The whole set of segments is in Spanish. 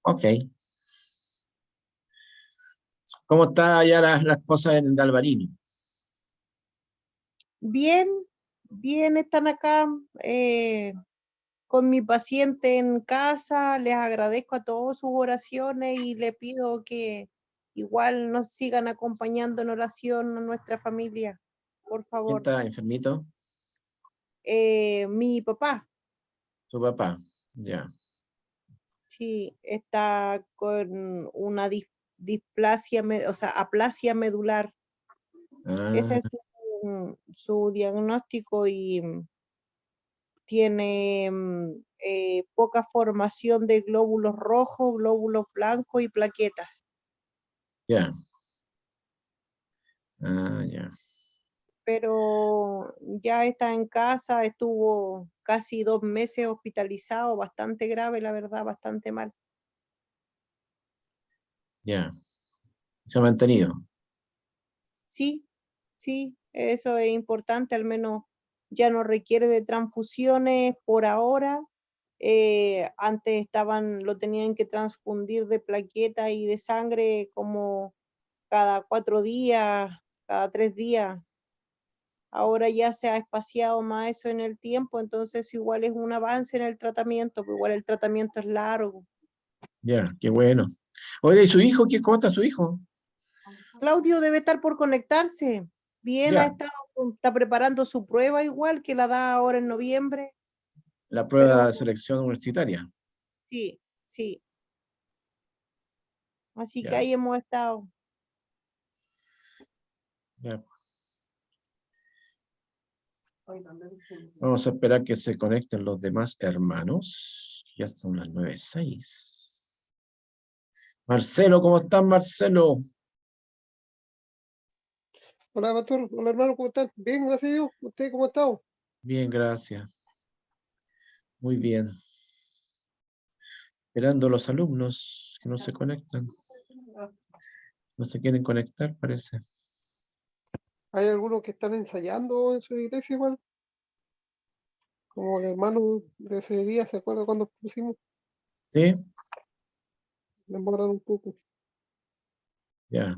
Ok. ¿Cómo está allá las cosas en Galvarino? Bien, bien, están acá con mi paciente en casa. Les agradezco a todos sus oraciones y le pido que igual nos sigan acompañando en oración a nuestra familia, por ¿Quién favor. está enfermito? Mi papá, Su papá. Ya. sí, está con una displasia, o sea, aplasia medular. Ese Ah, es su diagnóstico y tiene poca formación de glóbulos rojos, glóbulos blancos y plaquetas. ya. Ah, ya. Pero ya está en casa, estuvo casi 2 meses hospitalizado, bastante grave, la verdad, bastante mal. Ya. Se ha mantenido. Sí, sí, eso es importante, al menos ya no requiere de transfusiones por ahora. Antes lo tenían que transfundir de plaquetas y de sangre como cada 4 días, cada 3 días. Ahora ya se ha espaciado más eso en el tiempo, entonces igual es un avance en el tratamiento, pero igual el tratamiento es largo. Ya, qué bueno. Oiga, ¿y su hijo? ¿Cómo está su hijo? Claudio debe estar por conectarse. Bien, Ya. está preparando su prueba igual que la da ahora en noviembre, La prueba pero de selección universitaria. sí, sí. Así que Ya. ahí hemos estado. Ya. Vamos a esperar que se conecten los demás hermanos. Ya son las 9:06. Marcelo, ¿cómo estás, Marcelo? Hola, pastor. Hola, hermano, ¿cómo están? Bien, gracias a Dios. ¿Usted cómo ha estado? Bien, gracias. Muy bien. Esperando a los alumnos que no se conectan. No se quieren conectar, parece. Hay algunos que están ensayando en su iglesia igual, como el hermano de ese día, ¿se acuerda cuando pusimos? ¿Sí? Demoraron un poco. Ya.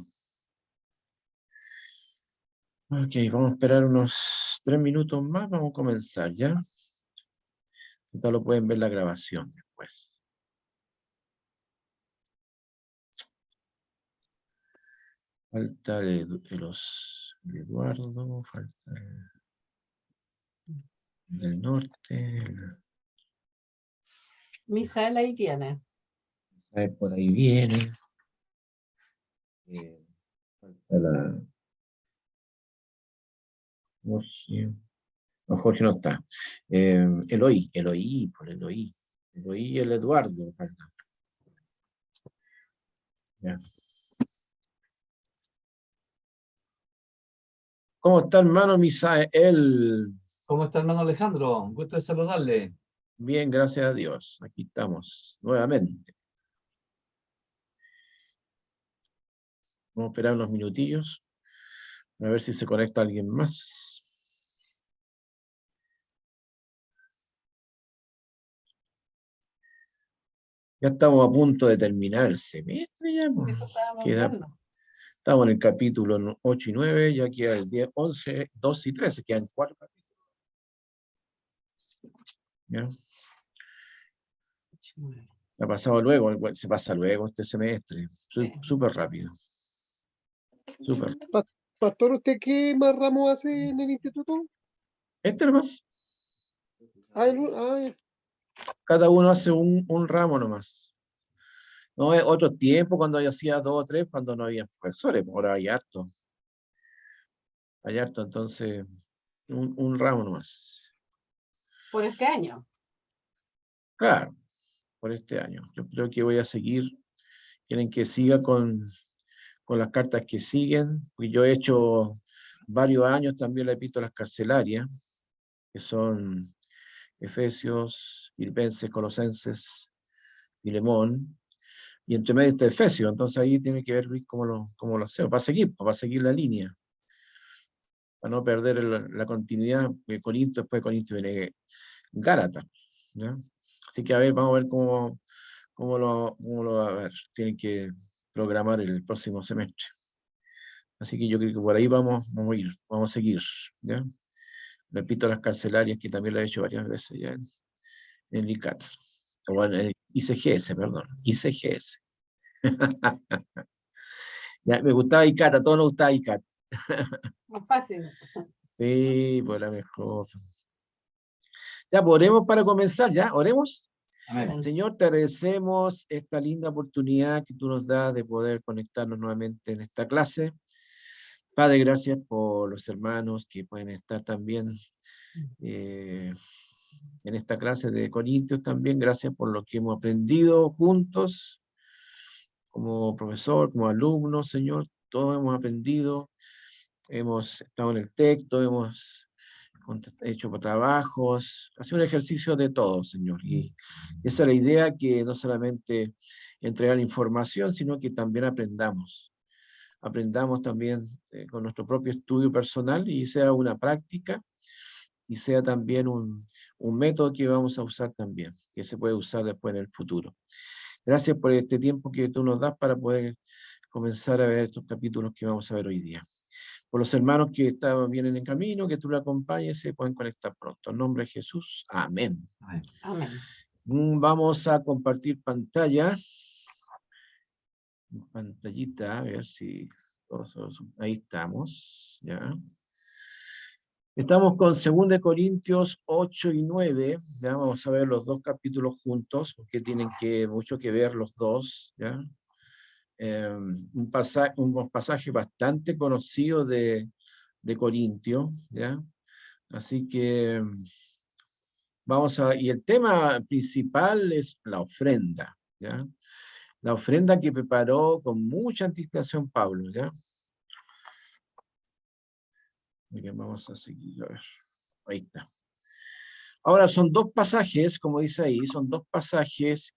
Ok, vamos a esperar unos 3 minutos más. Vamos a comenzar, ¿ya? Entonces lo pueden ver la grabación después. Falta de Eduardo, falta del norte. Misael ahí viene. Por ahí viene. Falta la Jorge. No, Jorge no está. Eloí, por Eloí. Eloí y el Eduardo. Falta. Ya. ¿Cómo está, hermano Misael? ¿Cómo está, hermano Alejandro? Un gusto de saludarle. Bien, gracias a Dios. Aquí estamos nuevamente. Vamos a esperar unos minutillos. A ver si se conecta alguien más. Ya estamos a punto de terminar el semestre. Ya, Sí, pues. eso estábamos Queda- viendo. Estamos en el capítulo 8 y 9. Ya queda el 10, 11, 12 y 13. Quedan 4 capítulos. ¿Ya? Ha pasado luego, se pasa luego este semestre. Súper rápido. Súper. Pastor, ¿usted qué más ramos hace en el instituto? Este nomás. Ya. Cada uno hace un ramo nomás. No es otro tiempo cuando yo hacía 2 o 3, cuando no había profesores, pues ahora hay harto. Hay harto, entonces, un ramo nomás. Por este año. Claro, por este año. Yo creo que voy a seguir. Quieren que siga con las cartas que siguen, porque yo he hecho varios años también las epístolas carcelarias, que son Efesios, Filipenses, Colosenses, Filemón, y entre medio está Efesios, entonces ahí tiene que ver Luis cómo lo hacemos, para seguir la línea, para no perder la continuidad, porque Corinto, después de Corinto viene Gálatas, ¿ya? Así que a ver, vamos a ver cómo cómo lo va a ver? Tienen que programar el próximo semestre. Así que yo creo que por ahí vamos a ir, vamos a seguir, ¿ya? Repito, las carcelarias, que también lo he hecho varias veces ya en el ICAT, o en el ICGS, perdón, ICGS. Ya, me gustaba ICAT, a todos nos gustaba ICAT. Más fácil. Sí, pues la mejor. Ya, pues oremos para comenzar, ¿ya? Oremos. Amén. Señor, te agradecemos esta linda oportunidad que tú nos das de poder conectarnos nuevamente en esta clase. Padre, gracias por los hermanos que pueden estar también en esta clase de Corintios también. Gracias por lo que hemos aprendido juntos, como profesor, como alumnos, Señor. Todos hemos aprendido, hemos estado en el texto, hemos hecho trabajos, ha sido un ejercicio de todo, Señor. Y esa es la idea, que no solamente entregar información, sino que también aprendamos. Aprendamos también con nuestro propio estudio personal y sea una práctica y sea también un método que vamos a usar también, que se puede usar después en el futuro. Gracias por este tiempo que tú nos das para poder comenzar a ver estos capítulos que vamos a ver hoy día. Por los hermanos que vienen en camino, que tú le acompañes, se pueden conectar pronto. En nombre de Jesús, amén. Amén. Amén. Vamos a compartir pantalla. Pantallita, a ver si ahí estamos, ya. Estamos con 2 Corintios 8 y 9, ya vamos a ver los dos capítulos juntos, porque tienen mucho que ver los dos, ya. Un pasaje bastante conocido de Corintio, ya. Así que y el tema principal es la ofrenda, ya. La ofrenda que preparó con mucha anticipación Pablo, ¿ya? Muy bien, vamos a seguir, a ver. Ahí está. Ahora son dos pasajes, como dice ahí, son dos pasajes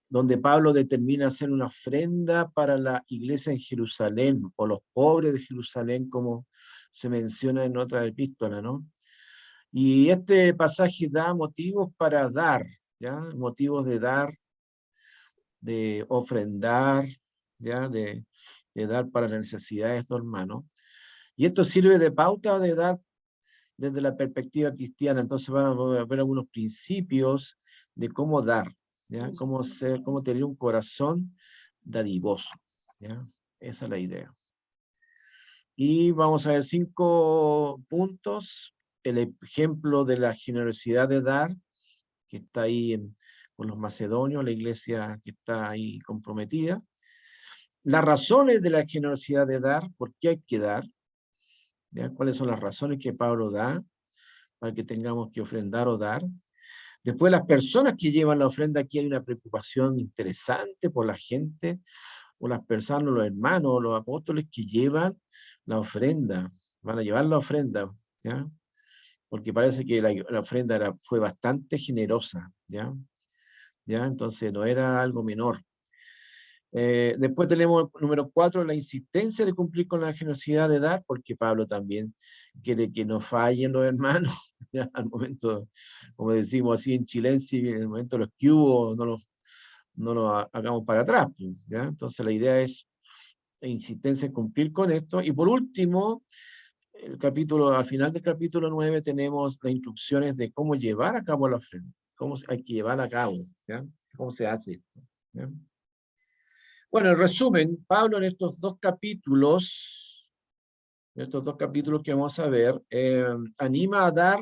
donde Pablo determina hacer una ofrenda para la iglesia en Jerusalén, o los pobres de Jerusalén, como se menciona en otra epístola, ¿no? Y este pasaje da motivos para dar, ¿ya? Motivos de dar, de ofrendar, ¿ya? De dar para las necesidades de estos hermanos. Y esto sirve de pauta de dar desde la perspectiva cristiana. Entonces van a ver algunos principios de cómo dar, ¿ya? Cómo tener un corazón dadivoso, ¿ya? Esa es la idea. Y vamos a ver 5 puntos. El ejemplo de la generosidad de dar, que está ahí con los macedonios, la iglesia que está ahí comprometida. Las razones de la generosidad de dar, por qué hay que dar, ¿ya? ¿Cuáles son las razones que Pablo da para que tengamos que ofrendar o dar? Después, las personas que llevan la ofrenda, aquí hay una preocupación interesante por la gente, o las personas, los hermanos, los apóstoles que llevan la ofrenda, van a llevar la ofrenda, ¿ya? Porque parece que la ofrenda fue bastante generosa, ¿ya? ¿Ya? Entonces no era algo menor. Después tenemos número 4, la insistencia de cumplir con la generosidad de dar, porque Pablo también quiere que no fallen los hermanos, ¿ya? Al momento, como decimos así en chilense, en el momento de los que hubo, no lo hagamos para atrás, ¿ya? Entonces la idea es la insistencia en cumplir con esto. Y por último, al final del capítulo 9 tenemos las instrucciones de cómo llevar a cabo la ofrenda, cómo hay que llevarla a cabo, ¿ya? Cómo se hace esto, ¿ya? Bueno, en resumen, Pablo en estos dos capítulos que vamos a ver, anima a dar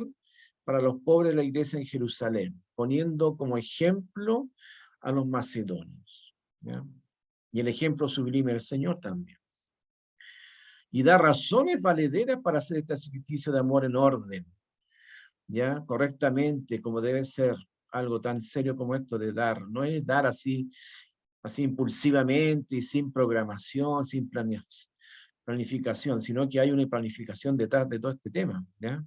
para los pobres de la iglesia en Jerusalén, poniendo como ejemplo a los macedonios, ¿ya? Y el ejemplo sublime del Señor también. Y da razones valederas para hacer este sacrificio de amor en orden, ¿ya? Correctamente, como debe ser, algo tan serio como esto de dar. No es dar así impulsivamente y sin programación, sin planificación, sino que hay una planificación detrás de todo este tema, ¿ya?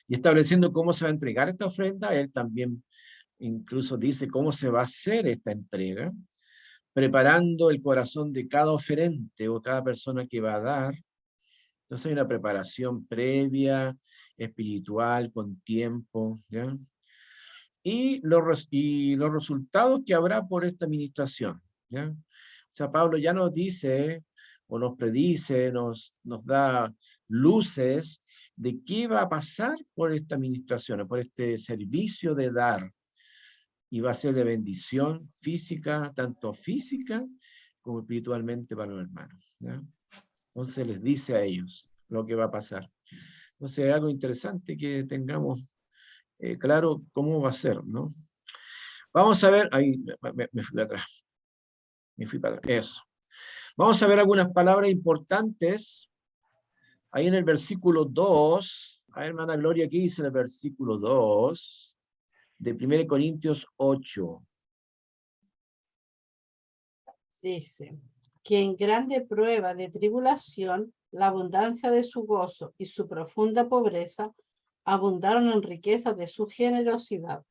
Y estableciendo cómo se va a entregar esta ofrenda, él también incluso dice cómo se va a hacer esta entrega, preparando el corazón de cada oferente o cada persona que va a dar. Entonces hay una preparación previa, espiritual, con tiempo, ¿ya? y los resultados que habrá por esta administración, ¿ya? O sea, Pablo ya nos dice, o nos predice, nos da luces de qué va a pasar por esta administración, por este servicio de dar, y va a ser de bendición física, tanto física como espiritualmente para los hermanos, ¿ya? Entonces les dice a ellos lo que va a pasar. Entonces es algo interesante que tengamos claro cómo va a ser, ¿no? Vamos a ver, ahí me fui atrás, me fui para atrás, eso. Vamos a ver algunas palabras importantes, ahí en el versículo 2, a ver, hermana Gloria, ¿qué dice en el versículo 2 de 1 Corintios 8? Dice, que en grande prueba de tribulación, la abundancia de su gozo y su profunda pobreza abundaron en riqueza de su generosidad.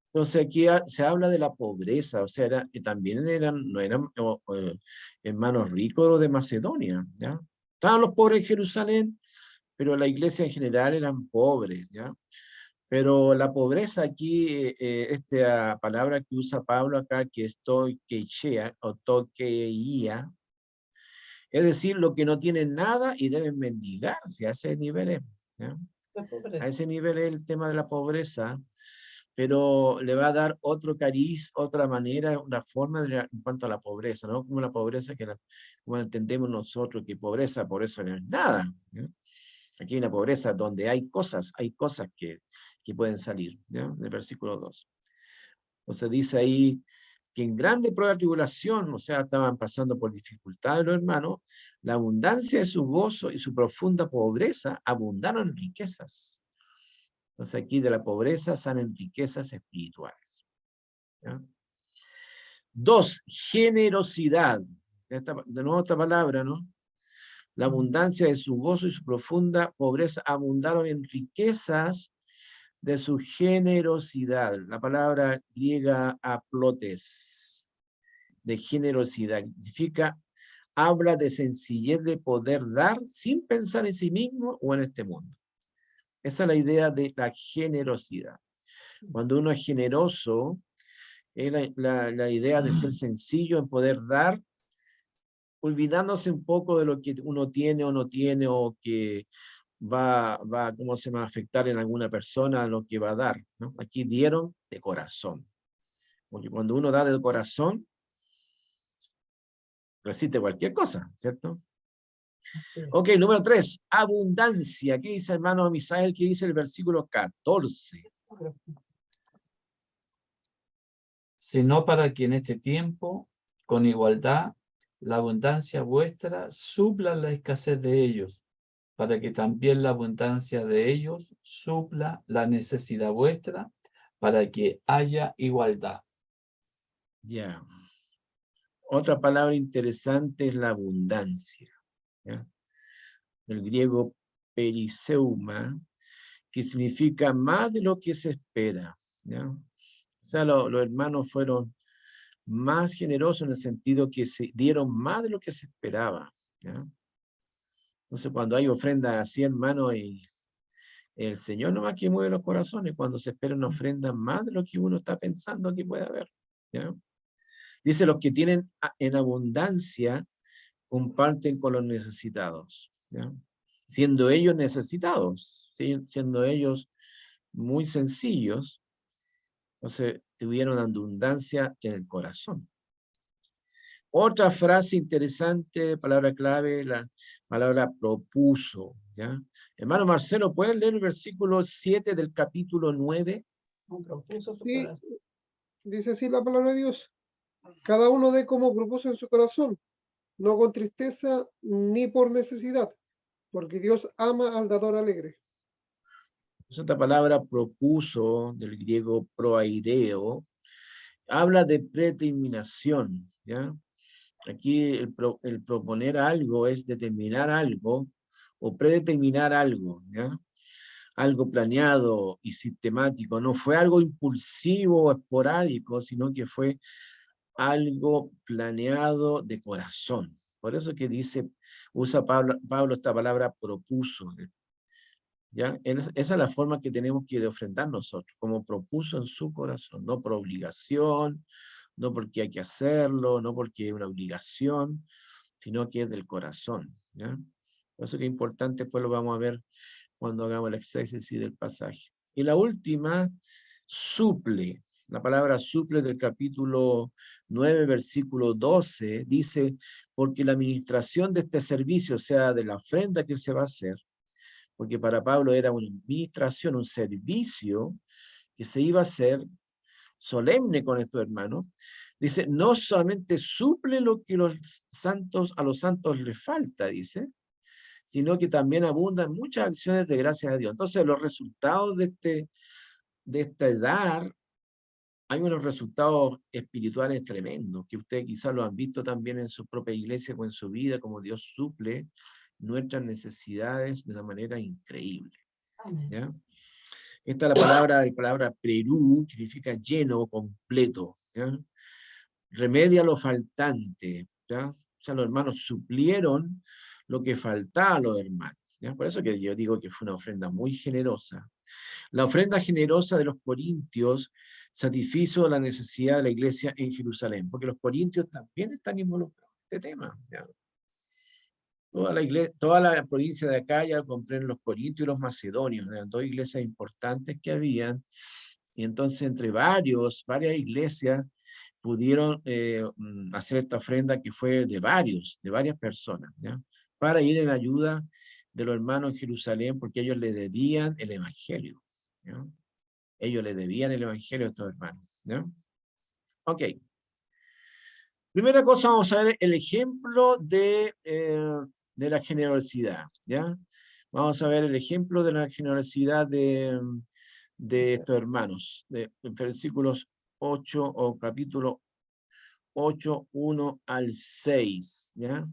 Entonces aquí se habla de la pobreza, o sea, que también no eran hermanos ricos de Macedonia, ¿ya? Estaban los pobres en Jerusalén, pero la iglesia en general eran pobres, ¿ya? Pero la pobreza aquí, esta palabra que usa Pablo acá, que es toikeia o tokeia, es decir, lo que no tienen nada y deben mendigarse, a ese nivel es, ¿ya? A ese nivel es el tema de la pobreza, pero le va a dar otro cariz, otra manera, una forma en cuanto a la pobreza, ¿no? Como la pobreza como la entendemos nosotros, que pobreza no es nada, ¿ya? Aquí hay una pobreza donde hay cosas que pueden salir, ¿ya? Del versículo 2. O sea, dice ahí que en grande prueba de tribulación, o sea, estaban pasando por dificultades los hermanos, la abundancia de su gozo y su profunda pobreza abundaron en riquezas. Entonces aquí de la pobreza salen riquezas espirituales, ¿ya? 2, generosidad. De nuevo esta palabra, ¿no? La abundancia de su gozo y su profunda pobreza abundaron en riquezas de su generosidad. La palabra griega aplotes, de generosidad, significa, habla de sencillez de poder dar sin pensar en sí mismo o en este mundo. Esa es la idea de la generosidad. Cuando uno es generoso, es la idea de ser sencillo en poder dar, olvidándose un poco de lo que uno tiene o no tiene, o que ¿cómo se va a afectar en alguna persona lo que va a dar, ¿no? Aquí dieron de corazón. Porque cuando uno da de corazón, resiste cualquier cosa, ¿cierto? Sí. Ok, número 3, abundancia. ¿Qué dice hermano Misael? ¿Qué dice el versículo 14? Sino para que en este tiempo, con igualdad, la abundancia vuestra supla la escasez de ellos, para que también la abundancia de ellos supla la necesidad vuestra, para que haya igualdad. Ya. Otra palabra interesante es la abundancia, ¿ya? El griego periseuma, que significa más de lo que se espera, ¿ya? O sea, los hermanos fueron más generosos en el sentido que se dieron más de lo que se esperaba, ¿ya? Entonces, cuando hay ofrenda así, hermano, y el Señor nomás que mueve los corazones, cuando se espera una ofrenda más de lo que uno está pensando que puede haber, ¿ya? Dice, los que tienen en abundancia comparten con los necesitados, ¿ya? Siendo ellos necesitados, siendo ellos muy sencillos, entonces tuvieron abundancia en el corazón. Otra frase interesante, palabra clave, la palabra propuso, ¿ya? Hermano Marcelo, ¿puedes leer el versículo 7 del capítulo 9? Propuso su Sí, corazón. dice así la palabra de Dios. Cada uno dé como propuso en su corazón, no con tristeza ni por necesidad, porque Dios ama al dador alegre. Esta palabra propuso, del griego proaireo, habla de predeterminación, ¿ya? Aquí el proponer algo es determinar algo o predeterminar algo, ¿ya? Algo planeado y sistemático. No fue algo impulsivo o esporádico, sino que fue algo planeado de corazón. Por eso que usa Pablo esta palabra propuso. ¿ya? Esa es la forma que tenemos que de ofrendar nosotros, como propuso en su corazón, no por obligación, no porque hay que hacerlo, no porque es una obligación, sino que es del corazón, ¿ya? Por eso que es importante, pues lo vamos a ver cuando hagamos el exégesis del pasaje. Y la última, suple. La palabra suple del capítulo 9, versículo 12, dice, porque la administración de este servicio, o sea, de la ofrenda que se va a hacer, porque para Pablo era una administración, un servicio que se iba a hacer solemne con estos hermanos, dice, no solamente suple lo que a los santos les falta, dice, sino que también abundan muchas acciones de gracias a Dios. Entonces, los resultados de este dar, hay unos resultados espirituales tremendos, que ustedes quizás lo han visto también en su propia iglesia o en su vida, como Dios suple nuestras necesidades de una manera increíble. Amén. ¿Ya? Esta es la palabra perú, que significa lleno o completo. ¿Ya? Remedia lo faltante. ¿Ya? O sea, los hermanos suplieron lo que faltaba a los hermanos. ¿Ya? Por eso que yo digo que fue una ofrenda muy generosa. La ofrenda generosa de los corintios satisfizo la necesidad de la iglesia en Jerusalén, porque los corintios también están involucrados en este tema. ¿Ya? Toda la provincia de acá ya comprenden los corintios y los macedonios, eran dos iglesias importantes que habían, y entonces entre varias iglesias pudieron hacer esta ofrenda que fue de varias personas, ¿ya? Para ir en ayuda de los hermanos en Jerusalén, porque ellos le debían el evangelio, ¿ya? Ellos le debían el evangelio a estos hermanos, ¿ya? Ok. Primera cosa, vamos a ver el ejemplo de la generosidad, ¿ya? Vamos a ver el ejemplo de la generosidad de estos hermanos, de versículos 8 o capítulo 8, 1 al 6, ¿ya?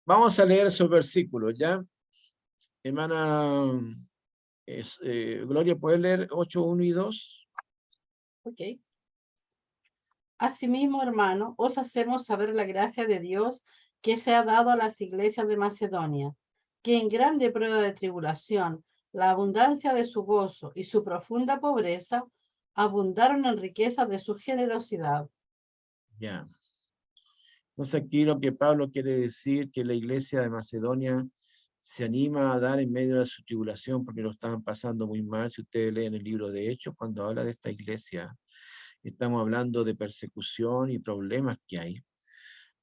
Vamos a leer esos versículos, ¿ya? Hermana Gloria, ¿puedes leer 8, 1 y 2? Ok. Asimismo, hermano, os hacemos saber la gracia de Dios que se ha dado a las iglesias de Macedonia, que en grande prueba de tribulación, la abundancia de su gozo y su profunda pobreza abundaron en riqueza de su generosidad. Ya. Entonces aquí lo que Pablo quiere decir, que la iglesia de Macedonia se anima a dar en medio de su tribulación, porque lo estaban pasando muy mal. Si ustedes leen el libro de Hechos, cuando habla de esta iglesia, estamos hablando de persecución y problemas que hay,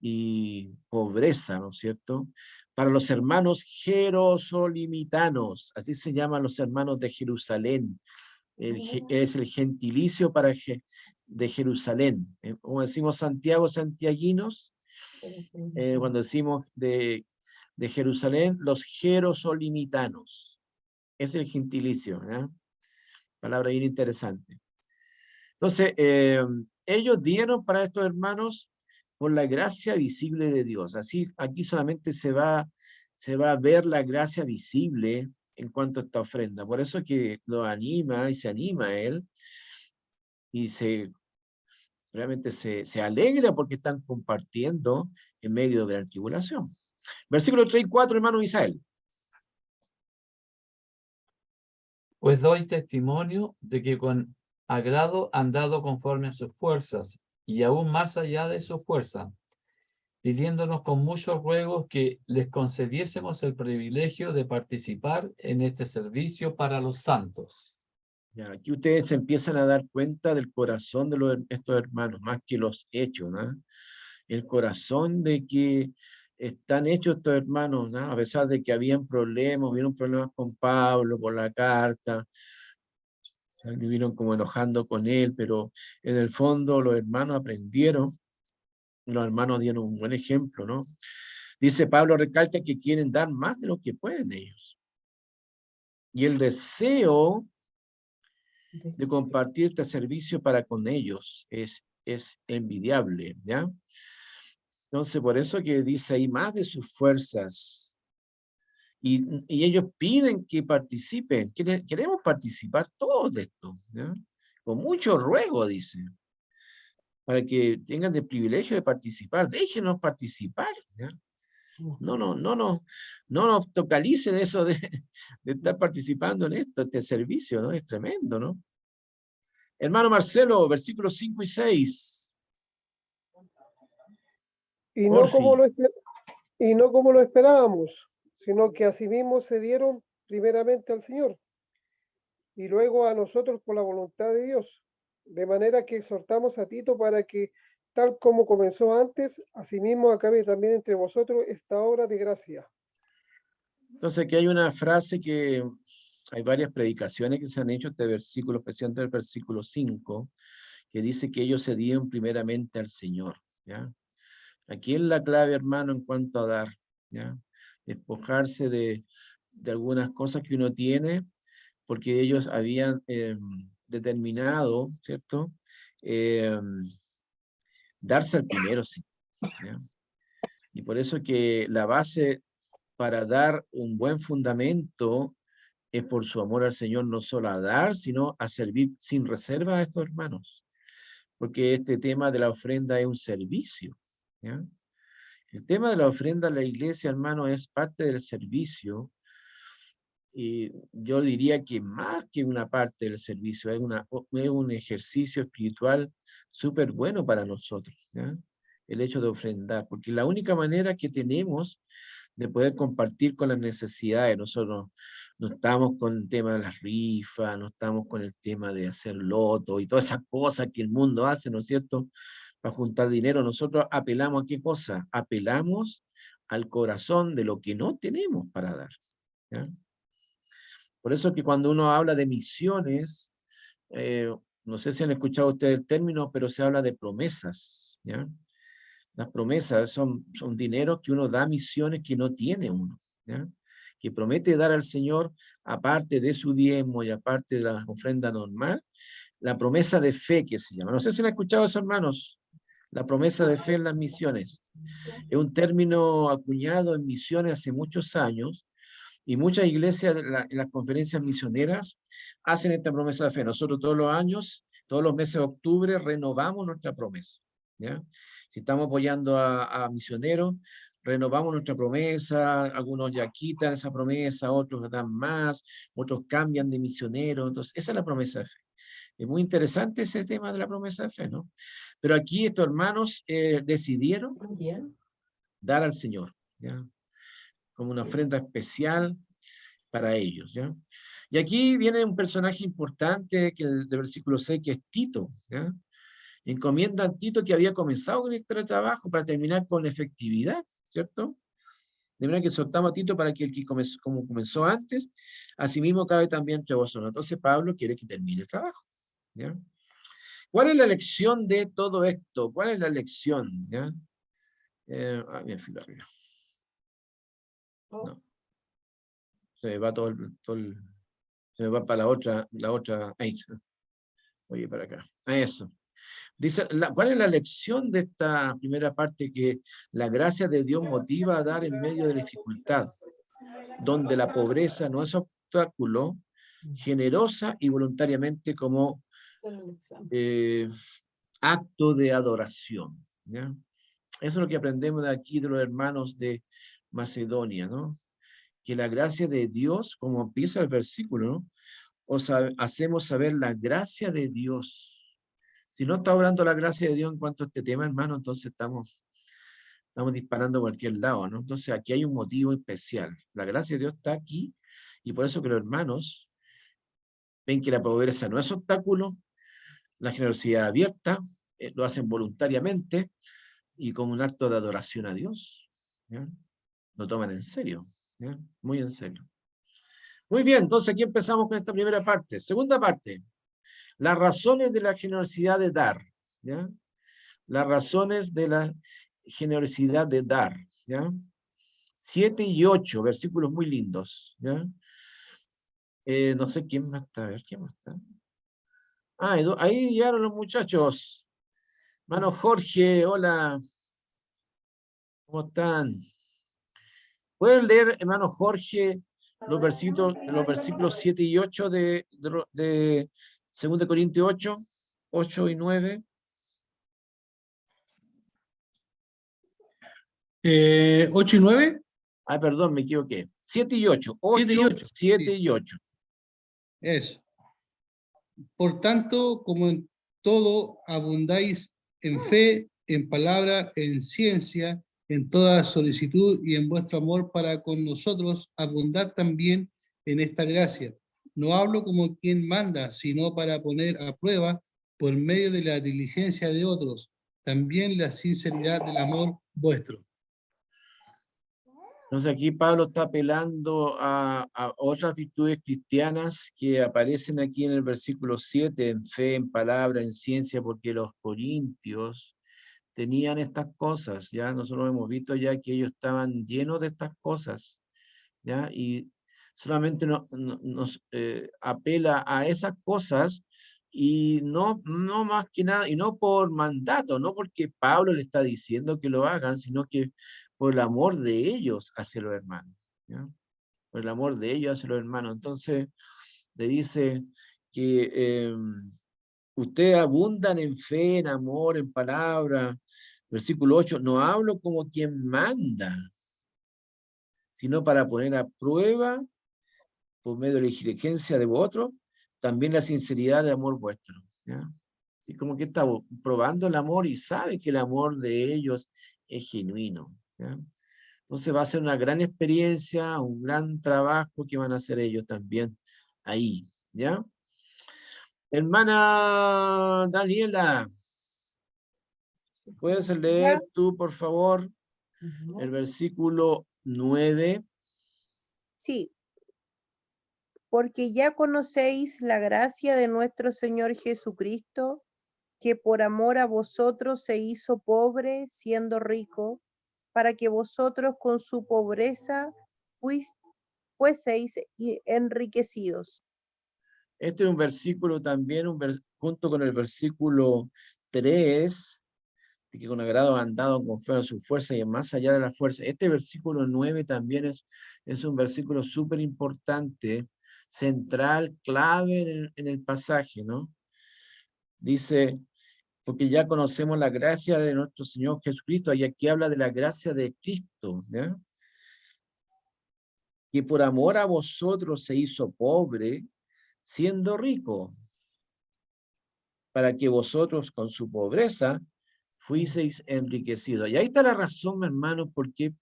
y pobreza, ¿no es cierto? Para los hermanos jerosolimitanos, así se llaman los hermanos de Jerusalén, es el gentilicio de Jerusalén. Como decimos Santiago, santiaguinos, cuando decimos de Jerusalén, los jerosolimitanos. Es el gentilicio, ¿eh? Palabra bien interesante. Entonces, ellos dieron para estos hermanos por la gracia visible de Dios. Así, aquí solamente se va a ver la gracia visible en cuanto a esta ofrenda. Por eso que lo anima y se anima a él y realmente se alegra porque están compartiendo en medio de la tribulación. Versículo 3 y 4, hermano Isael. Pues doy testimonio de que con agrado han dado conforme a sus fuerzas y aún más allá de su fuerza, pidiéndonos con muchos ruegos que les concediésemos el privilegio de participar en este servicio para los santos. Ya, aquí ustedes se empiezan a dar cuenta del corazón de estos hermanos, más que los hechos, ¿no? El corazón de que están hechos estos hermanos, ¿no? A pesar de que habían problemas, hubieron problemas con Pablo por la carta, se vivieron como enojando con él, pero en el fondo los hermanos aprendieron, los hermanos dieron un buen ejemplo, ¿no? Dice Pablo, recalca que quieren dar más de lo que pueden ellos. Y el deseo de compartir este servicio para con ellos es envidiable, ¿ya? Entonces, por eso que dice ahí más de sus fuerzas. Y ellos piden que participen. Queremos participar todos de esto, ¿ya? Con mucho ruego, dice, para que tengan el privilegio de participar. Déjenos participar, ¿ya? no nos totalice de eso de estar participando en esto, este servicio, ¿no? Es tremendo, ¿no? Hermano Marcelo, versículos 5 y 6. Y no como Porfi. y no como lo esperábamos, sino que asimismo se dieron primeramente al Señor y luego a nosotros por la voluntad de Dios. De manera que exhortamos a Tito para que, tal como comenzó antes, asimismo acabe también entre vosotros esta obra de gracia. Entonces aquí hay una frase que hay varias predicaciones que se han hecho, este versículo, especialmente el versículo 5, que dice que ellos se dieron primeramente al Señor, ¿ya? Aquí es la clave, hermano, en cuanto a dar, ¿ya? Despojarse de algunas cosas que uno tiene, porque ellos habían determinado, ¿cierto? Darse al primero, sí, ¿ya? Y por eso que la base para dar un buen fundamento es por su amor al Señor, no solo a dar, sino a servir sin reserva a estos hermanos. Porque este tema de la ofrenda es un servicio, ¿ya? El tema de la ofrenda a la iglesia, hermano, es parte del servicio. Y yo diría que más que una parte del servicio, es un ejercicio espiritual súper bueno para nosotros, ¿ya? El hecho de ofrendar, porque la única manera que tenemos de poder compartir con las necesidades, nosotros no estamos con el tema de las rifas, no estamos con el tema de hacer loto y todas esas cosas que el mundo hace, ¿no es cierto?, para juntar dinero. Nosotros apelamos a qué cosa? Apelamos al corazón de lo que no tenemos para dar, ¿ya? Por eso que cuando uno habla de misiones, no sé si han escuchado ustedes el término, pero se habla de promesas, ¿ya? Las promesas son dineros que uno da a misiones que no tiene uno, ¿ya? Que promete dar al Señor, aparte de su diezmo y aparte de la ofrenda normal, la promesa de fe que se llama. No sé si han escuchado eso, hermanos. La promesa de fe en las misiones. Es un término acuñado en misiones hace muchos años, y muchas iglesias en las conferencias misioneras hacen esta promesa de fe. Nosotros todos los años, todos los meses de octubre, renovamos nuestra promesa, ¿ya? Si estamos apoyando a misioneros, renovamos nuestra promesa, algunos ya quitan esa promesa, otros dan más, otros cambian de misionero. Entonces, esa es la promesa de fe. Es muy interesante ese tema de la promesa de fe, ¿no? Pero aquí estos hermanos decidieron dar al Señor, ¿ya? Como una ofrenda especial para ellos, ¿ya? Y aquí viene un personaje importante del versículo 6, que es Tito, ¿ya? Encomienda a Tito, que había comenzado con este trabajo, para terminar con efectividad, ¿cierto? De manera que soltamos a Tito para que el que comenzó, como comenzó antes, asimismo cabe también entre vosotros. Entonces Pablo quiere que termine el trabajo, ¿ya? ¿Cuál es la lección de todo esto? ¿Cuál es la lección? ¿Ya? Bien, filo arriba. No. Se me va se me va para la otra, ahí. Oye, para acá. Eso. Dice, ¿cuál es la lección de esta primera parte? Que la gracia de Dios motiva a dar en medio de la dificultad, donde la pobreza no es obstáculo, generosa y voluntariamente como acto de adoración, ¿ya? Eso es lo que aprendemos de aquí de los hermanos de Macedonia, ¿no? Que la gracia de Dios, como empieza el versículo, ¿no? Hacemos saber la gracia de Dios. Si no está obrando la gracia de Dios en cuanto a este tema, hermano, entonces estamos disparando a cualquier lado, ¿no? Entonces aquí hay un motivo especial. La gracia de Dios está aquí, y por eso que los hermanos ven que la pobreza no es obstáculo, la generosidad abierta, lo hacen voluntariamente y como un acto de adoración a Dios, ¿ya? Lo toman en serio, ¿ya? Muy en serio. Muy bien, entonces aquí empezamos con esta primera parte. Segunda parte, las razones de la generosidad de dar, ¿ya? Las razones de la generosidad de dar, ¿ya? 7 y 8, versículos muy lindos, ¿ya? No sé quién más está, a ver, ¿quién más está? Ah, ahí llegaron los muchachos. Hermano Jorge, hola. ¿Cómo están? ¿Pueden leer, hermano Jorge, los versículos 7 y 8 de 2 Corintios 8, 8 y 9? 8 y 9. Ah, perdón, me equivoqué. 7 y 8. 7 y 8, 8. 7 y 8. Eso. Por tanto, como en todo abundáis en fe, en palabra, en ciencia, en toda solicitud y en vuestro amor para con nosotros, abundad también en esta gracia. No hablo como quien manda, sino para poner a prueba, por medio de la diligencia de otros, también la sinceridad del amor vuestro. Entonces aquí Pablo está apelando a otras virtudes cristianas que aparecen aquí en el versículo 7, en fe, en palabra, en ciencia, porque los corintios tenían estas cosas, ¿ya? Nosotros hemos visto ya que ellos estaban llenos de estas cosas, ¿ya? Y solamente nos apela a esas cosas y no más que nada, y no por mandato, no porque Pablo le está diciendo que lo hagan, sino que por el amor de ellos hacia los hermanos, ¿ya? Por el amor de ellos hacia los hermanos. Entonces, le dice que ustedes abundan en fe, en amor, en palabra. Versículo 8, no hablo como quien manda, sino para poner a prueba, por medio de la diligencia de vosotros, también la sinceridad de amor vuestro, ¿ya? Así como que está probando el amor y sabe que el amor de ellos es genuino, ¿ya? Entonces va a ser una gran experiencia, un gran trabajo que van a hacer ellos también ahí, ¿ya? Hermana Daniela, ¿puedes leer tú, por favor, el versículo 9? Sí, porque ya conocéis la gracia de nuestro Señor Jesucristo, que por amor a vosotros se hizo pobre, siendo rico, para que vosotros con su pobreza fueseis enriquecidos. Este es un versículo también, junto con el versículo 3, de que con agrado han dado confiado a su fuerza y más allá de la fuerza. Este versículo 9 también es un versículo súper importante, central, clave en el pasaje, ¿no? Dice, porque ya conocemos la gracia de nuestro Señor Jesucristo, y aquí habla de la gracia de Cristo, ¿ya? Que por amor a vosotros se hizo pobre, siendo rico, para que vosotros con su pobreza fuiseis enriquecidos. Y ahí está la razón, hermanos, por qué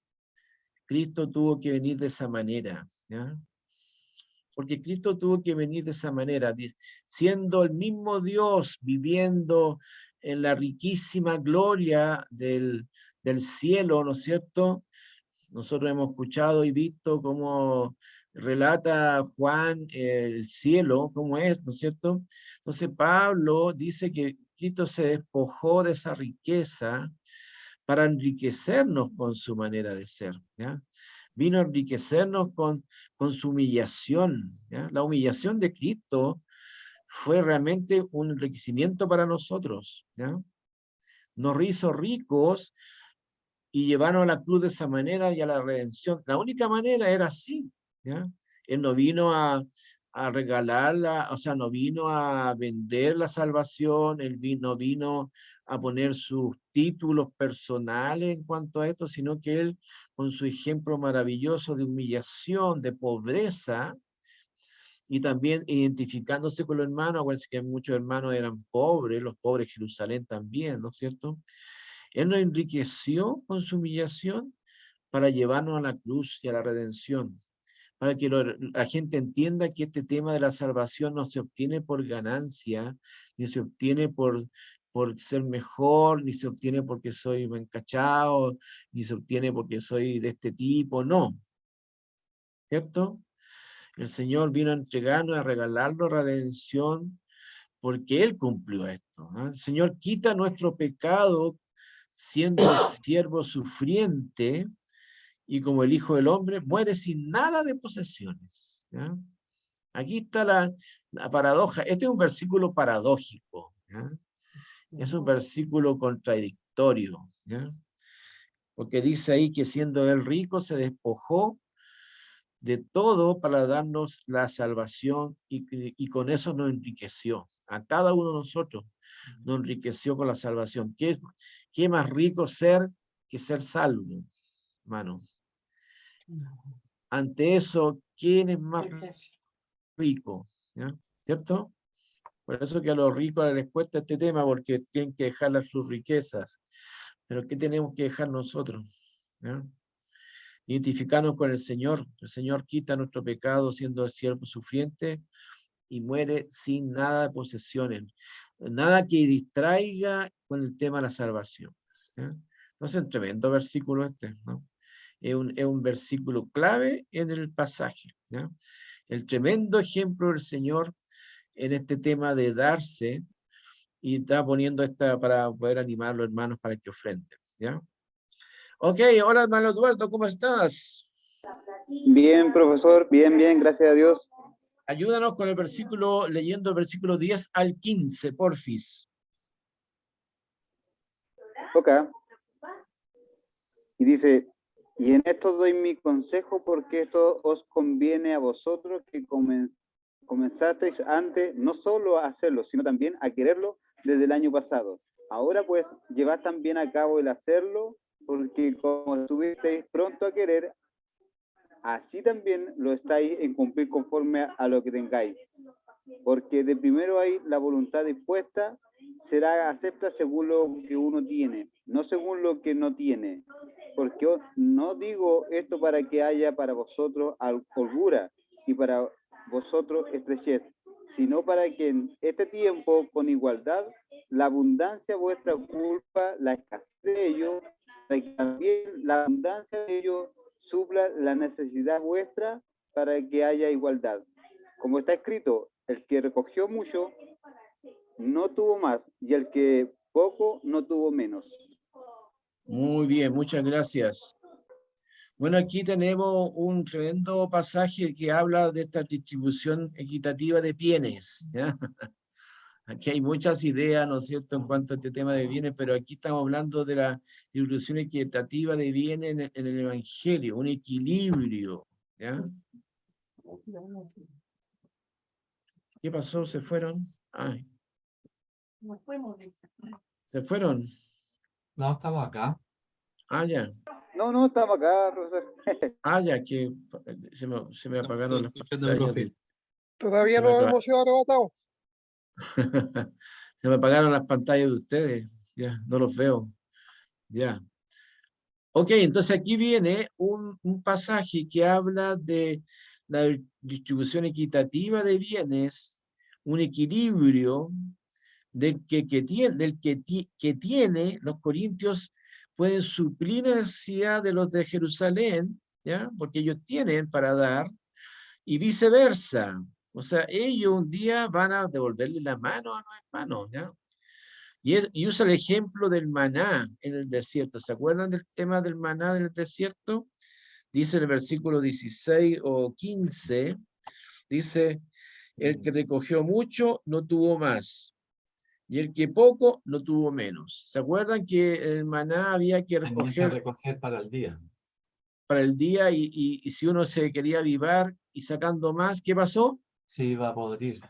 Cristo tuvo que venir de esa manera, ¿ya? Porque Cristo tuvo que venir de esa manera, siendo el mismo Dios, viviendo en la riquísima gloria del cielo, ¿no es cierto? Nosotros hemos escuchado y visto cómo relata Juan el cielo, cómo es, ¿no es cierto? Entonces Pablo dice que Cristo se despojó de esa riqueza para enriquecernos con su manera de ser, ¿ya? Vino a enriquecernos con su humillación, ¿ya? La humillación de Cristo fue realmente un enriquecimiento para nosotros, ¿ya? Nos hizo ricos y llevaron a la cruz de esa manera y a la redención. La única manera era así, ¿ya? Él no vino a regalarla, o sea, no vino a vender la salvación, él vino a poner sus títulos personales en cuanto a esto, sino que él, con su ejemplo maravilloso de humillación, de pobreza, y también identificándose con los hermanos, acuérdense que muchos hermanos eran pobres, los pobres de Jerusalén también, ¿no es cierto? Él nos enriqueció con su humillación para llevarnos a la cruz y a la redención, para que la gente entienda que este tema de la salvación no se obtiene por ganancia, ni se obtiene por ser mejor, ni se obtiene porque soy buen cachao, ni se obtiene porque soy de este tipo, no, ¿cierto? El Señor vino a entregarnos, a regalarnos redención, porque Él cumplió esto, ¿no? El Señor quita nuestro pecado siendo el siervo sufriente, y como el Hijo del Hombre muere sin nada de posesiones, ¿ya? Aquí está la paradoja. Este es un versículo paradójico, ¿ya? Es un versículo contradictorio, ¿ya? Porque dice ahí que siendo él rico se despojó de todo para darnos la salvación y con eso nos enriqueció. A cada uno de nosotros nos enriqueció con la salvación. ¿Qué más rico ser que ser salvo? hermano. Ante eso, ¿quién es más rico? ¿Ya? ¿Cierto? Por eso que a los ricos les cuesta este tema, porque tienen que dejar sus riquezas. Pero ¿qué tenemos que dejar nosotros? ¿Ya? Identificarnos con el Señor. El Señor quita nuestro pecado siendo el siervo sufriente y muere sin nada de posesiones. Nada que distraiga con el tema de la salvación. ¿Ya? Entonces, un tremendo versículo este, ¿no? Es un versículo clave en el pasaje, ¿ya? El tremendo ejemplo del Señor en este tema de darse, y está poniendo esta para poder animar a los hermanos para que ofrenden, ¿ya? Ok, hola hermano Eduardo, ¿cómo estás? Bien, profesor, bien, bien, gracias a Dios. Ayúdanos con el versículo, leyendo el versículo 10 al 15, porfis. Ok. Y dice, y en esto doy mi consejo porque esto os conviene a vosotros que comenzasteis antes no solo a hacerlo, sino también a quererlo desde el año pasado. Ahora pues llevad también a cabo el hacerlo, porque como estuvisteis pronto a querer, así también lo estáis en cumplir conforme a lo que tengáis. Porque de primero hay la voluntad dispuesta, será acepta según lo que uno tiene, no según lo que no tiene. Porque no digo esto para que haya para vosotros holgura y para vosotros estrechez, sino para que en este tiempo, con igualdad, la abundancia vuestra culpa la escasez de ellos, para que también la abundancia de ellos supla la necesidad vuestra para que haya igualdad. Como está escrito, el que recogió mucho no tuvo más, y el que poco no tuvo menos. Muy bien, muchas gracias. Bueno, aquí tenemos un tremendo pasaje que habla de esta distribución equitativa de bienes, ¿ya? Aquí hay muchas ideas, ¿no es cierto?, en cuanto a este tema de bienes, pero aquí estamos hablando de la distribución equitativa de bienes en el Evangelio, un equilibrio, ¿ya? ¿Qué pasó? ¿Se fueron? Ay, ¿se fueron? No, estaba acá. Ah, ya. No, estamos acá, profesor. Ah, ya, que se me apagaron las Escuchando al pantallas. profe. Todavía Se me no acaba- hemos sido arrebatados. se me apagaron las pantallas de ustedes. Ya, no los veo. Ya. Ok, entonces aquí viene un pasaje que habla de la distribución equitativa de bienes, un equilibrio que tiene, los corintios pueden suplir la necesidad de los de Jerusalén, ¿ya? Porque ellos tienen para dar, y viceversa. O sea, ellos un día van a devolverle la mano a los hermanos, ¿ya? Y usa el ejemplo del maná en el desierto. ¿Se acuerdan del tema del maná en el desierto? Dice en el versículo 16 o 15, dice, el que recogió mucho no tuvo más, y el que poco no tuvo menos. ¿Se acuerdan que el maná había que Tenía que recoger recoger para el día. para el día y si uno se quería avivar y sacando más, ¿qué pasó? Sí, iba a podrir.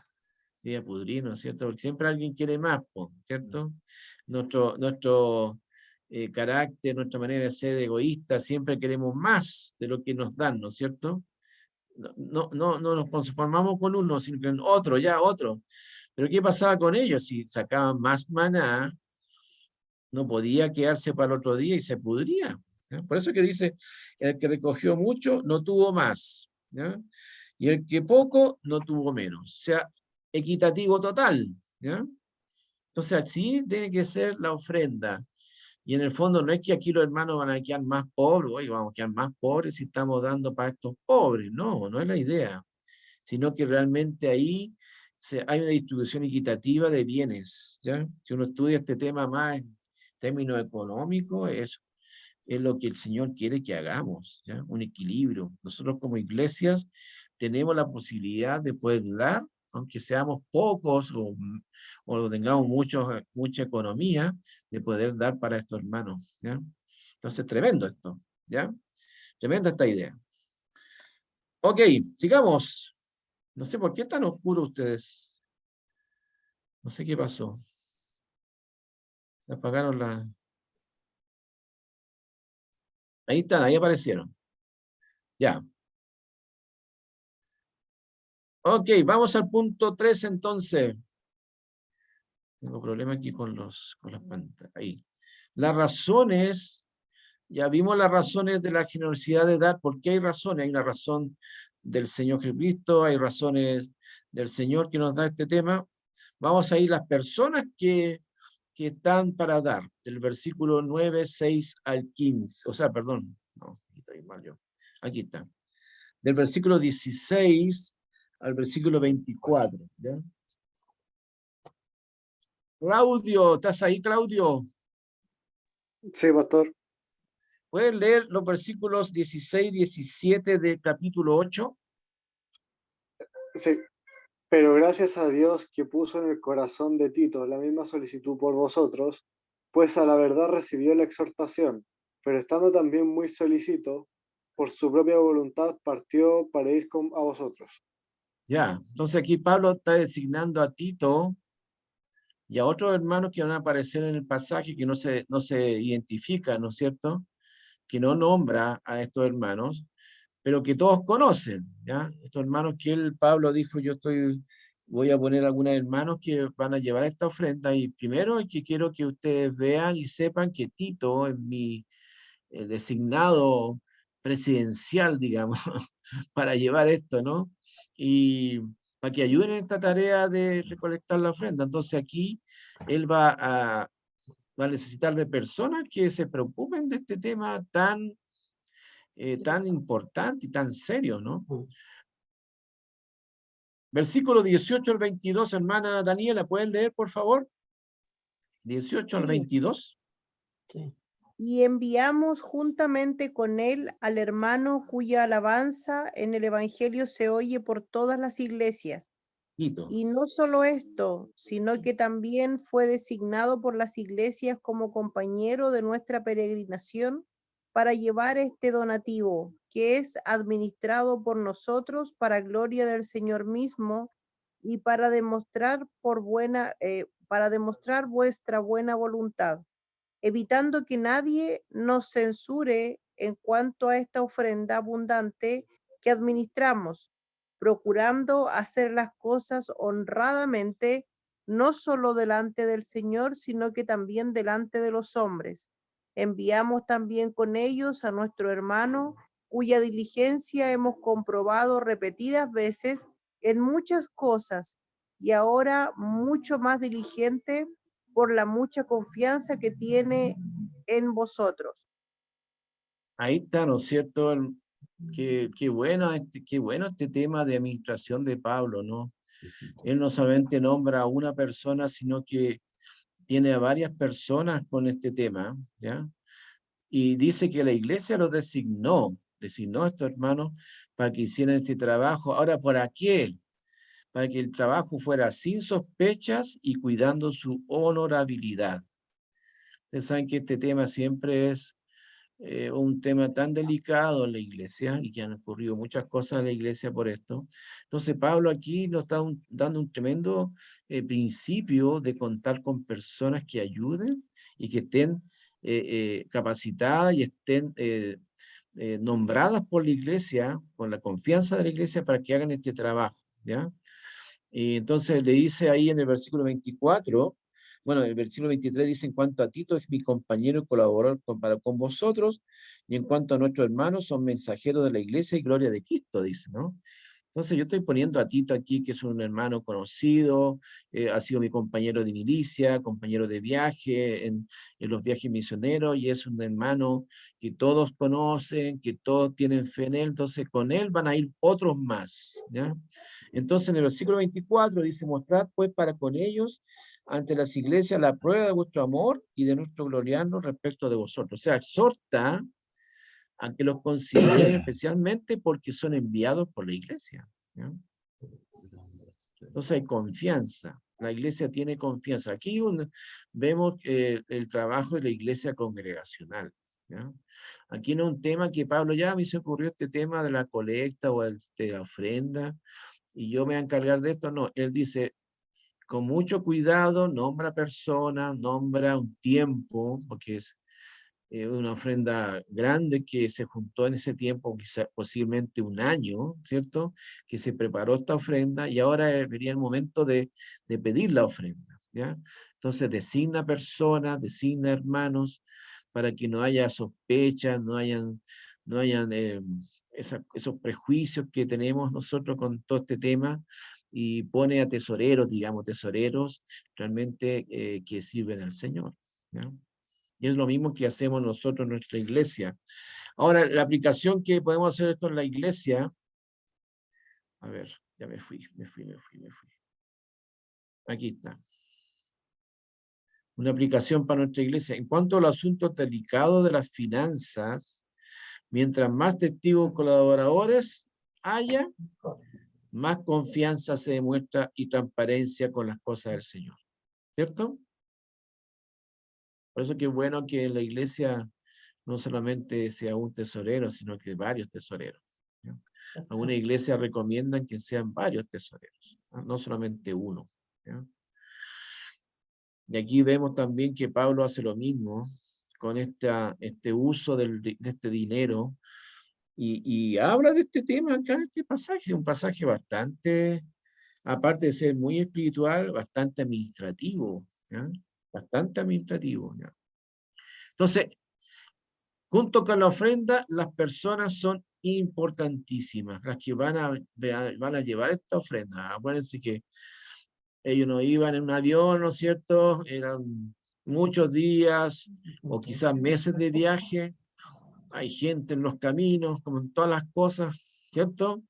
Sí, a pudrir, ¿no es cierto? Porque siempre alguien quiere más, po, ¿cierto? Nuestro carácter, nuestra manera de ser egoísta, siempre queremos más de lo que nos dan, ¿no es cierto? No nos conformamos con uno, sino con otro, ya otro. Pero ¿qué pasaba con ellos? Si sacaban más maná, no podía quedarse para el otro día y se pudría. ¿Ya? Por eso que dice, el que recogió mucho no tuvo más, ¿ya? Y el que poco no tuvo menos. O sea, equitativo total, ¿ya? Entonces así tiene que ser la ofrenda. Y en el fondo no es que aquí los hermanos van a quedar más pobres, oye, vamos a quedar más pobres si estamos dando para estos pobres. No, no es la idea. Sino que realmente ahí hay una distribución equitativa de bienes, ¿ya? Si uno estudia este tema más en términos económicos, es lo que el Señor quiere que hagamos, ¿ya? Un equilibrio. Nosotros como iglesias tenemos la posibilidad de poder dar, aunque seamos pocos o tengamos mucha economía, de poder dar para estos hermanos, ¿ya? Entonces, tremendo esto, ¿ya? Tremenda esta idea. Ok, sigamos. No sé por qué están oscuros ustedes. No sé qué pasó. Se apagaron las... Ahí están, ahí aparecieron. Ya. Ok, vamos al punto 3 entonces. Tengo problema aquí con las pantallas. Ahí. Las razones, ya vimos las razones de la generosidad de dar. ¿Por qué hay razones? Hay una razón del Señor Jesucristo, hay razones del Señor que nos da este tema. Vamos a ir las personas que están para dar, del versículo 9, 6 al 15. O sea, perdón, no, estoy mal yo. Aquí está. Del versículo 16 al versículo 24. ¿Ya? Claudio, ¿estás ahí, Claudio? Sí, pastor. ¿Puedes leer los versículos 16 y 17 del capítulo 8? Sí. Pero gracias a Dios que puso en el corazón de Tito la misma solicitud por vosotros, pues a la verdad recibió la exhortación, pero estando también muy solícito, por su propia voluntad partió para ir a vosotros. Ya, entonces aquí Pablo está designando a Tito y a otros hermanos que van a aparecer en el pasaje que no se identifican, ¿no es cierto? Que no nombra a estos hermanos, pero que todos conocen, ¿ya? Estos hermanos que Pablo dijo, voy a poner algunos hermanos que van a llevar esta ofrenda, y primero es que quiero que ustedes vean y sepan que Tito es mi designado presidencial, digamos, para llevar esto, ¿no? Y para que ayuden en esta tarea de recolectar la ofrenda. Entonces aquí él va a necesitar de personas que se preocupen de este tema tan importante y tan serio, ¿no? Versículo 18 al 22, hermana Daniela, ¿pueden leer, por favor? 18 al Sí. 22. Sí. Y enviamos juntamente con él al hermano cuya alabanza en el Evangelio se oye por todas las iglesias. Tito. Y no solo esto, sino que también fue designado por las iglesias como compañero de nuestra peregrinación para llevar este donativo, que es administrado por nosotros para gloria del Señor mismo y para demostrar para demostrar vuestra buena voluntad, evitando que nadie nos censure en cuanto a esta ofrenda abundante que administramos, procurando hacer las cosas honradamente, no solo delante del Señor, sino que también delante de los hombres. Enviamos también con ellos a nuestro hermano, cuya diligencia hemos comprobado repetidas veces en muchas cosas, y ahora mucho más diligente por la mucha confianza que tiene en vosotros. Ahí está, ¿no es cierto? Qué bueno este tema de administración de Pablo, ¿no? Él no solamente nombra a una persona, sino que tiene a varias personas con este tema, ¿ya? Y dice que la iglesia los designó a estos hermanos para que hicieran este trabajo. Ahora, ¿para qué? Para que el trabajo fuera sin sospechas y cuidando su honorabilidad. Ustedes saben que este tema siempre es un tema tan delicado en la iglesia y que han ocurrido muchas cosas en la iglesia por esto. Entonces Pablo aquí nos está dando un tremendo principio de contar con personas que ayuden y que estén capacitadas y estén nombradas por la iglesia, con la confianza de la iglesia para que hagan este trabajo, ¿ya? Y entonces le dice ahí en el versículo 24, bueno, el versículo 23 dice, en cuanto a Tito es mi compañero y colaborador con vosotros, y en cuanto a nuestros hermanos son mensajeros de la iglesia y gloria de Cristo, dice, ¿no? Entonces yo estoy poniendo a Tito aquí, que es un hermano conocido, ha sido mi compañero de milicia, compañero de viaje en los viajes misioneros, y es un hermano que todos conocen, que todos tienen fe en él, entonces con él van a ir otros más, ¿ya? Entonces en el versículo 24 dice, mostrad pues para con ellos ante las iglesias la prueba de vuestro amor y de nuestro gloriarnos respecto de vosotros. O sea, exhorta a que los consideren especialmente porque son enviados por la iglesia, ¿ya? Entonces hay confianza. La iglesia tiene confianza. Aquí vemos el trabajo de la iglesia congregacional, ¿ya? Aquí no es un tema que Pablo, ya a mí se ocurrió este tema de la colecta o de la ofrenda, y yo me voy a encargar de esto. No, él dice, con mucho cuidado, nombra personas, nombra un tiempo, porque una ofrenda grande que se juntó en ese tiempo, quizá, posiblemente un año, ¿cierto? Que se preparó esta ofrenda y ahora venía el momento de pedir la ofrenda, ¿ya? Entonces designa personas, designa hermanos, para que no haya sospechas, no hayan esos prejuicios que tenemos nosotros con todo este tema, y pone a tesoreros, digamos, tesoreros realmente que sirven al Señor, ¿ya? Y es lo mismo que hacemos nosotros en nuestra iglesia. Ahora, la aplicación que podemos hacer esto en la iglesia, a ver, ya me fui. Aquí está. Una aplicación para nuestra iglesia. En cuanto a los asuntos delicados de las finanzas, mientras más testigos colaboradores haya, más confianza se demuestra y transparencia con las cosas del Señor. ¿Cierto? Por eso que es bueno que en la iglesia no solamente sea un tesorero, sino que varios tesoreros, ¿ya? Algunas iglesias recomiendan que sean varios tesoreros, no solamente uno, ¿ya? Y aquí vemos también que Pablo hace lo mismo con este uso de este dinero, y habla de este tema acá, este pasaje, un pasaje bastante, aparte de ser muy espiritual, bastante administrativo, ¿ya? Bastante administrativo, ¿ya? Entonces, junto con la ofrenda, las personas son importantísimas, las que van a llevar esta ofrenda. Acuérdense que ellos no iban en un avión, ¿no es cierto? Eran muchos días o quizás meses de viaje. Hay gente en los caminos, como en todas las cosas, ¿cierto?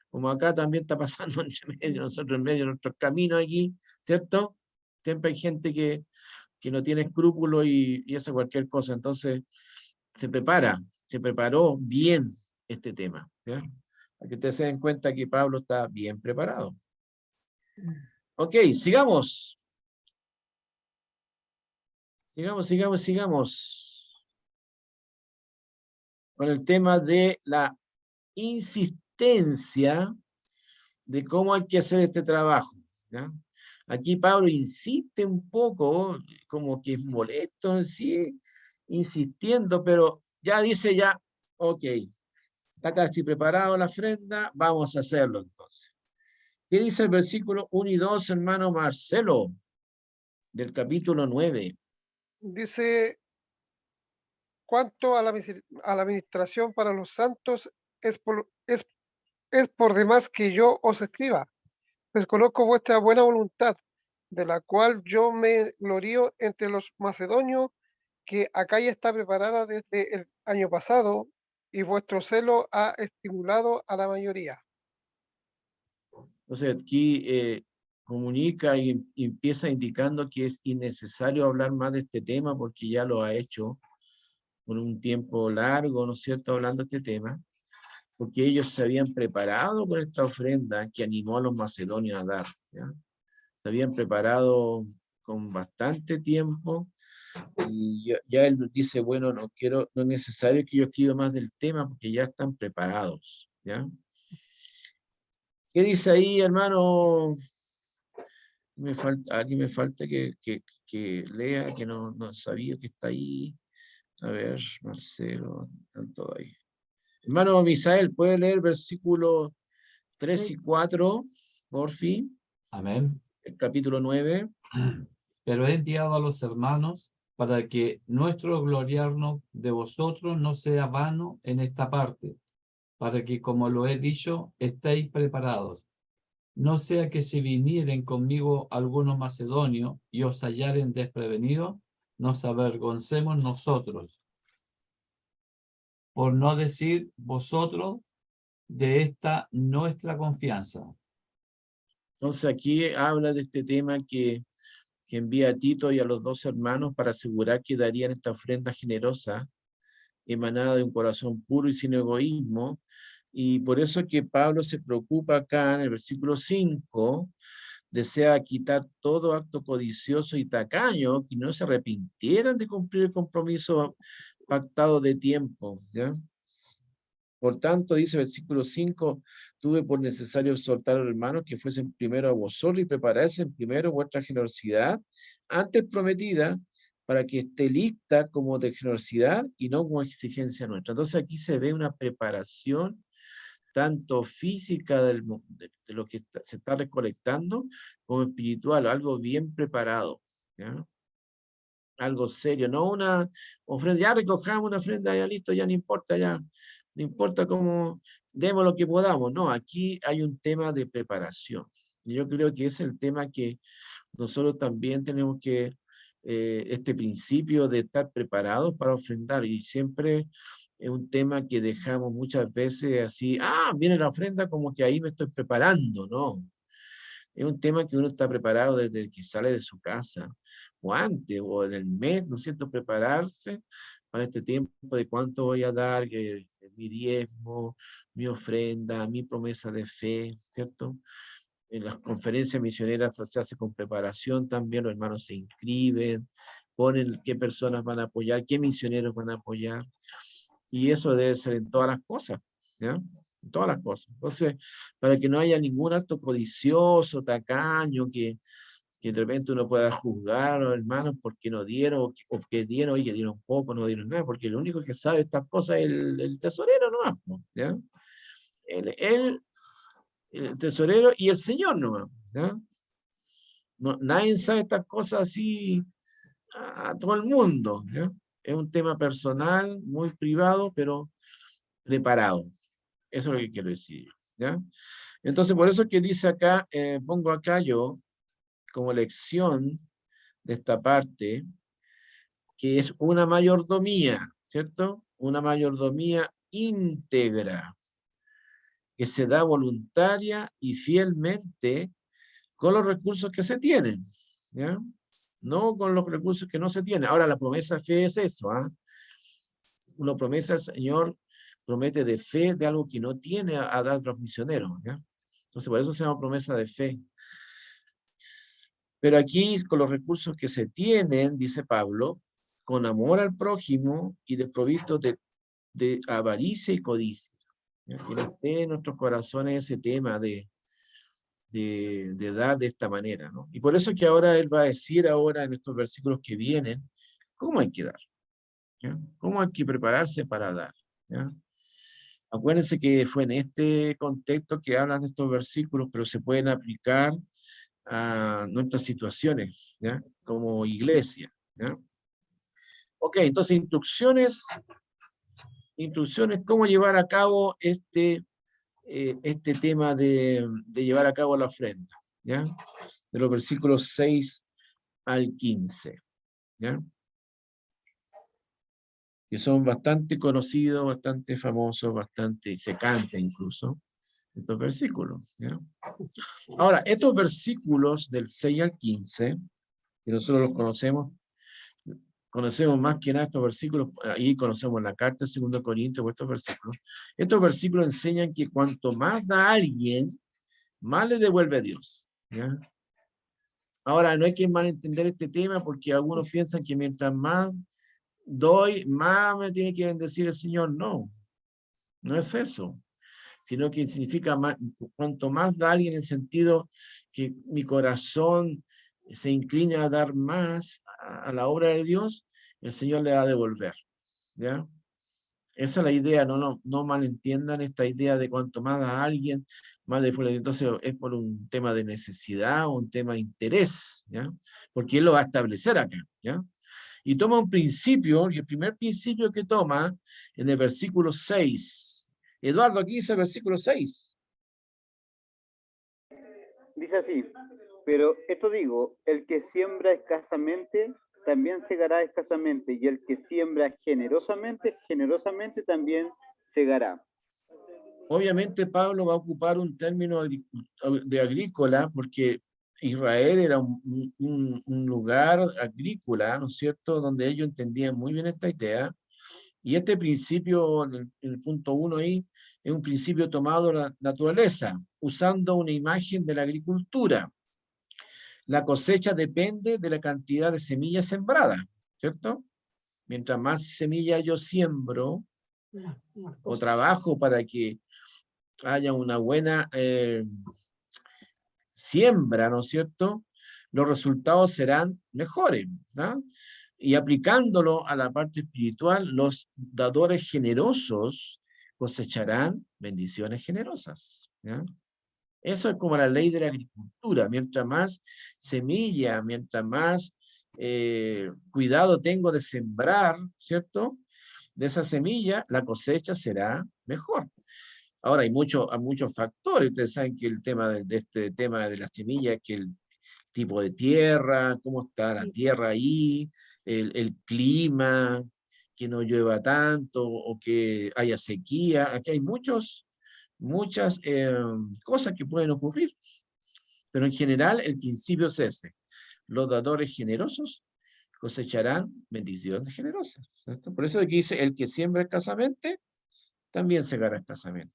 Como acá también está pasando entre medio, nosotros en medio de nuestros caminos aquí, ¿cierto? Siempre hay gente que no tiene escrúpulos y hace cualquier cosa. Entonces, se preparó bien este tema, ¿ya? Para que ustedes se den cuenta que Pablo está bien preparado. Ok, sigamos. Sigamos. Con el tema de la insistencia de cómo hay que hacer este trabajo, ¿ya? Aquí Pablo insiste un poco, como que es molesto, sí, insistiendo, pero ya dice ya, ok, está casi preparado la ofrenda, vamos a hacerlo entonces. ¿Qué dice el versículo 1 y 2, hermano Marcelo, del capítulo 9? Dice, cuanto a la administración para los santos, es por demás que yo os escriba, pues conozco vuestra buena voluntad, de la cual yo me glorío entre los macedonios, que Acaya está preparada desde el año pasado, y vuestro celo ha estimulado a la mayoría. Entonces aquí comunica y empieza indicando que es innecesario hablar más de este tema porque ya lo ha hecho por un tiempo largo, ¿no es cierto?, hablando de este tema, porque ellos se habían preparado con esta ofrenda que animó a los macedonios a dar, ¿ya? Se habían preparado con bastante tiempo, y ya él dice, bueno, no es necesario que yo escriba más del tema porque ya están preparados, ¿ya? ¿Qué dice ahí, hermano? Aquí me falta que lea, que no sabía que está ahí. A ver, Marcelo, están todos ahí. Hermano Misael, ¿puede leer versículos 3 y 4, por fin? Amén. El capítulo 9. Pero he enviado a los hermanos para que nuestro gloriarnos de vosotros no sea vano en esta parte, para que, como lo he dicho, estéis preparados. No sea que si vinieren conmigo algunos macedonios y os hallaren desprevenidos, nos avergoncemos nosotros, por no decir vosotros, de esta nuestra confianza. Entonces aquí habla de este tema que envía a Tito y a los dos hermanos para asegurar que darían esta ofrenda generosa, emanada de un corazón puro y sin egoísmo. Y por eso es que Pablo se preocupa acá en el versículo 5, desea quitar todo acto codicioso y tacaño, que no se arrepintieran de cumplir el compromiso pactado de tiempo, ¿ya? Por tanto, dice el versículo 5, tuve por necesario exhortar a los hermanos que fuesen primero a vosotros y preparasen primero vuestra generosidad, antes prometida, para que esté lista como de generosidad y no como exigencia nuestra. Entonces aquí se ve una preparación tanto física de lo que se está recolectando, como espiritual, algo bien preparado, ¿ya? Algo serio, no una ofrenda, ya recojamos una ofrenda, ya listo, ya no importa, ya, no importa cómo, demos lo que podamos, no, aquí hay un tema de preparación. Y yo creo que es el tema que nosotros también tenemos que, este principio de estar preparados para ofrendar, y siempre es un tema que dejamos muchas veces así, viene la ofrenda como que ahí me estoy preparando, ¿no? Es un tema que uno está preparado desde que sale de su casa, o antes, o en el mes, ¿no es cierto? Prepararse para este tiempo de cuánto voy a dar, mi diezmo, mi ofrenda, mi promesa de fe, ¿cierto? En las conferencias misioneras se hace con preparación también, los hermanos se inscriben, ponen qué personas van a apoyar, qué misioneros van a apoyar, y eso debe ser en todas las cosas, ¿ya? En todas las cosas. Entonces, para que no haya ningún acto codicioso, tacaño, que de repente uno pueda juzgar a los hermanos porque no dieron, o que dieron, y que dieron poco, no dieron nada, porque el único que sabe estas cosas es el tesorero nomás, ¿ya? El tesorero y el Señor nomás, ¿ya? No, nadie sabe estas cosas así a todo el mundo, ¿ya? Es un tema personal, muy privado, pero preparado. Eso es lo que quiero decir, ¿ya? Entonces, por eso es que dice acá, pongo acá yo, como lección de esta parte, que es una mayordomía, ¿cierto? Una mayordomía íntegra, que se da voluntaria y fielmente con los recursos que se tienen, ¿ya? No con los recursos que no se tienen. Ahora, la promesa de fe es eso, ¿ah? Una promesa del Señor promete de fe de algo que no tiene a dar a los misioneros, ¿ya? Entonces, por eso se llama promesa de fe. Pero aquí, con los recursos que se tienen, dice Pablo, con amor al prójimo y desprovisto de avaricia y codicia, ¿ya? Y no esté en nuestros corazones ese tema de dar de esta manera, ¿no? Y por eso que ahora él va a decir ahora en estos versículos que vienen, cómo hay que dar, ¿ya? Cómo hay que prepararse para dar, ¿ya? Acuérdense que fue en este contexto que hablan de estos versículos, pero se pueden aplicar a nuestras situaciones, ¿ya? Como iglesia, ¿ya? Ok, entonces instrucciones, cómo llevar a cabo este tema de llevar a cabo la ofrenda, ¿ya? De los versículos 6 al 15, ¿ya? Que son bastante conocidos, bastante famosos, bastante, se canta incluso, estos versículos, ¿ya? Ahora, estos versículos del 6 al 15, que nosotros los conocemos más que nada estos versículos, ahí conocemos la carta de 2 Corintios, estos versículos enseñan que cuanto más da alguien, más le devuelve a Dios, ¿ya? Ahora, no hay que malentender este tema porque algunos piensan que mientras más doy, más me tiene que bendecir el Señor. No, no es eso, sino que significa más, cuanto más da alguien en el sentido que mi corazón se inclina a dar más a la obra de Dios, el Señor le va a devolver, ¿ya? Esa es la idea, no malentiendan esta idea de cuanto más da alguien, más le devuelve. Entonces es por un tema de necesidad o un tema de interés, ¿ya? Porque Él lo va a establecer acá, ¿ya? Y toma un principio, y el primer principio que toma en el versículo 6. Eduardo, aquí dice el versículo 6. Dice así, pero esto digo, el que siembra escasamente, también segará escasamente, y el que siembra generosamente, generosamente también segará. Obviamente Pablo va a ocupar un término de agrícola, porque Israel era un lugar agrícola, ¿no es cierto?, donde ellos entendían muy bien esta idea. Y este principio, en el punto 1 ahí, es un principio tomado de la naturaleza, usando una imagen de la agricultura. La cosecha depende de la cantidad de semillas sembradas, ¿cierto? Mientras más semillas yo siembro o trabajo para que haya una buena siembra, ¿no es cierto?, los resultados serán mejores, ¿no? Y aplicándolo a la parte espiritual, los dadores generosos cosecharán bendiciones generosas. ¿Ya? Eso es como la ley de la agricultura. Mientras más semilla, mientras más cuidado tengo de sembrar, ¿cierto? De esa semilla, la cosecha será mejor. Ahora hay muchos factores. Ustedes saben que el tema de este tema de la semilla es que el tipo de tierra, cómo está la tierra ahí, el clima, que no llueva tanto o que haya sequía. Aquí hay muchas cosas que pueden ocurrir. Pero en general el principio es ese. Los dadores generosos cosecharán bendiciones generosas. ¿Cierto? Por eso aquí dice, el que siembra escasamente, también segará escasamente.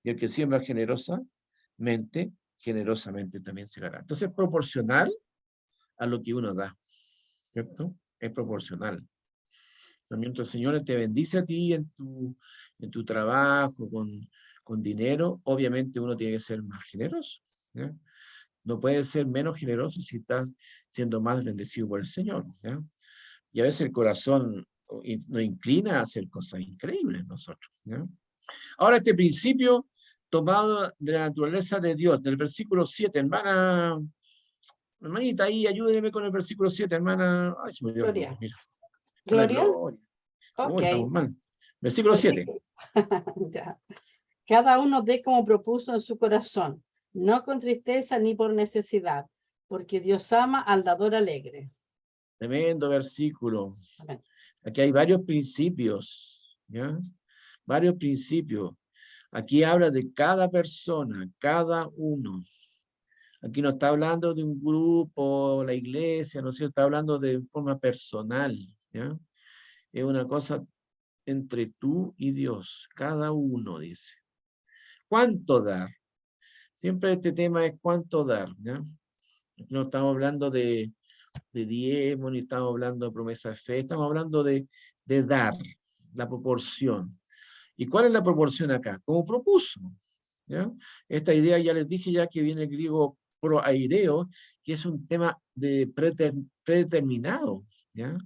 Y el que siembra generosamente, generosamente también segará. Entonces es proporcional a lo que uno da. ¿Cierto? Es proporcional. Mientras el Señor te bendice a ti en tu trabajo, con dinero, obviamente uno tiene que ser más generoso. ¿Ya? No puedes ser menos generoso si estás siendo más bendecido por el Señor. ¿Ya? Y a veces el corazón nos inclina a hacer cosas increíbles nosotros. ¿Ya? Ahora este principio tomado de la naturaleza de Dios, del versículo 7, hermanita, ahí ayúdeme con el versículo 7, hermana. Ay, se me dio el Gloria. nombre, mira. La Gloria. gloria. Ok. Estamos mal. Versículo 7. Ya. Cada uno dé como propuso en su corazón, no con tristeza ni por necesidad, porque Dios ama al dador alegre. Tremendo versículo. Amén. Aquí hay varios principios, ¿ya? Varios principios. Aquí habla de cada persona, cada uno. Aquí no está hablando de un grupo, la iglesia, no sé, está hablando de forma personal, ¿ya? Es una cosa entre tú y Dios, cada uno dice. ¿Cuánto dar? Siempre este tema es cuánto dar, ¿ya? Aquí no estamos hablando de diezmo, ni estamos hablando de promesa de fe, estamos hablando de dar, la proporción. ¿Y cuál es la proporción acá? Como propuso. ¿Ya? Esta idea ya les dije ya que viene el griego proaireo, que es un tema de predeterminado, ¿ya?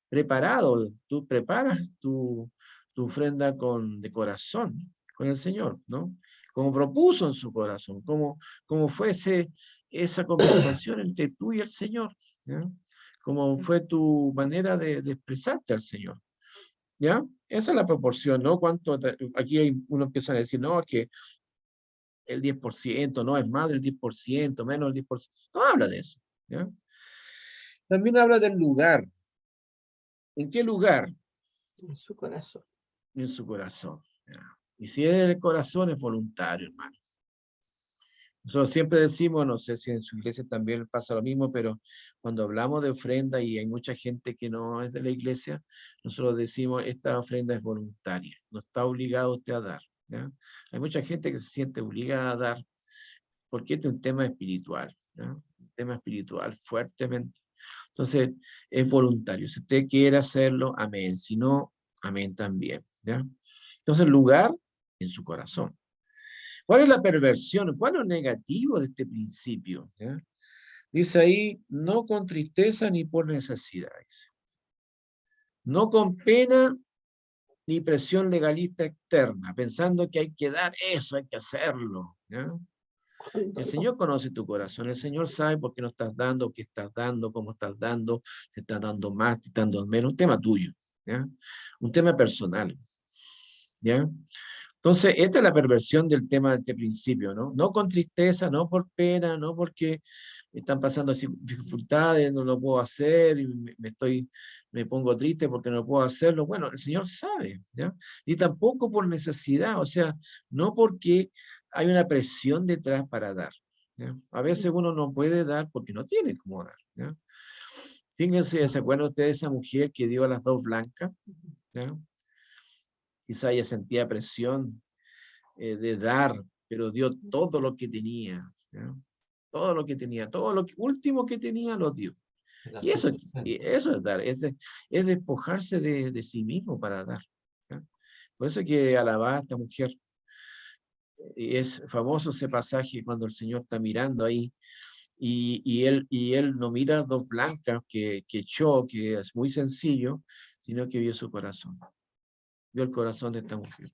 Preparado. Tú preparas tu ofrenda de corazón, con el Señor, ¿no? Como propuso en su corazón, como fuese esa conversación entre tú y el Señor, ¿ya? Como fue tu manera de expresarte al Señor. ¿Ya? Esa es la proporción, ¿no? Aquí uno empieza a decir, no, es que el 10%, no, es más del 10%, menos del 10%. No habla de eso, ¿ya? También habla del lugar. ¿En qué lugar? En su corazón. En su corazón. ¿Ya? Y si es el corazón, es voluntario, hermano. Nosotros siempre decimos, no sé si en su iglesia también pasa lo mismo, pero cuando hablamos de ofrenda y hay mucha gente que no es de la iglesia, nosotros decimos, esta ofrenda es voluntaria, no está obligado usted a dar. ¿Ya? Hay mucha gente que se siente obligada a dar, porque este es un tema espiritual, ¿ya? Un tema espiritual fuertemente. Entonces, es voluntario. Si usted quiere hacerlo, amén. Si no, amén también. ¿Ya? Entonces, lugar en su corazón. ¿Cuál es la perversión? ¿Cuál es lo negativo de este principio? ¿Ya? Dice ahí, no con tristeza ni por necesidad. Dice. No con pena ni presión legalista externa, pensando que hay que dar eso, hay que hacerlo. ¿Ya? El Señor conoce tu corazón, el Señor sabe por qué no estás dando, qué estás dando, cómo estás dando, te estás dando más, te estás dando menos, un tema tuyo, ¿ya? Un tema personal. ¿Ya? Entonces, esta es la perversión del tema de este principio, ¿no? No con tristeza, no por pena, no porque están pasando dificultades, no lo puedo hacer, y me pongo triste porque no puedo hacerlo. Bueno, el Señor sabe, ¿ya? Ni tampoco por necesidad, o sea, no porque hay una presión detrás para dar, ¿ya? A veces uno no puede dar porque no tiene cómo dar, ¿ya? Fíjense, ¿se acuerdan ustedes de esa mujer que dio a las dos blancas? ¿Ya? Quizá ella sentía presión de dar, pero dio todo lo que tenía, ¿ya? Todo lo que tenía, todo lo último que tenía lo dio. Y eso es dar, es despojarse de sí mismo para dar, ¿ya? Por eso que alababa a esta mujer. Es famoso ese pasaje cuando el Señor está mirando ahí y él no mira dos blancas que echó, que es muy sencillo, sino que vio su corazón. Vio el corazón de esta mujer.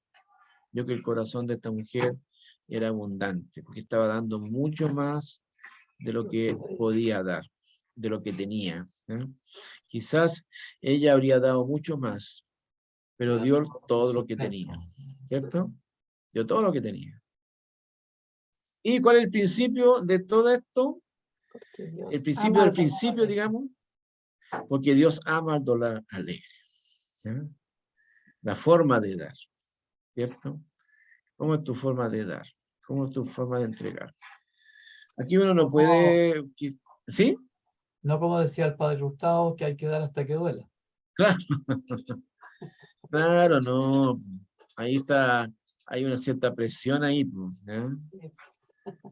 Vio que el corazón de esta mujer era abundante, porque estaba dando mucho más de lo que podía dar, de lo que tenía. Quizás ella habría dado mucho más, pero dio todo lo que tenía, ¿cierto? Dio todo lo que tenía. ¿Y cuál es el principio de todo esto? El principio del principio, digamos, porque Dios ama al dólar alegre. ¿Sí? La forma de dar, ¿cierto? ¿Cómo es tu forma de dar? ¿Cómo es tu forma de entregar? Aquí uno no puede... ¿Sí? No como decía el padre Gustavo, que hay que dar hasta que duela. Claro. Claro, no. Ahí está, hay una cierta presión ahí, ¿eh?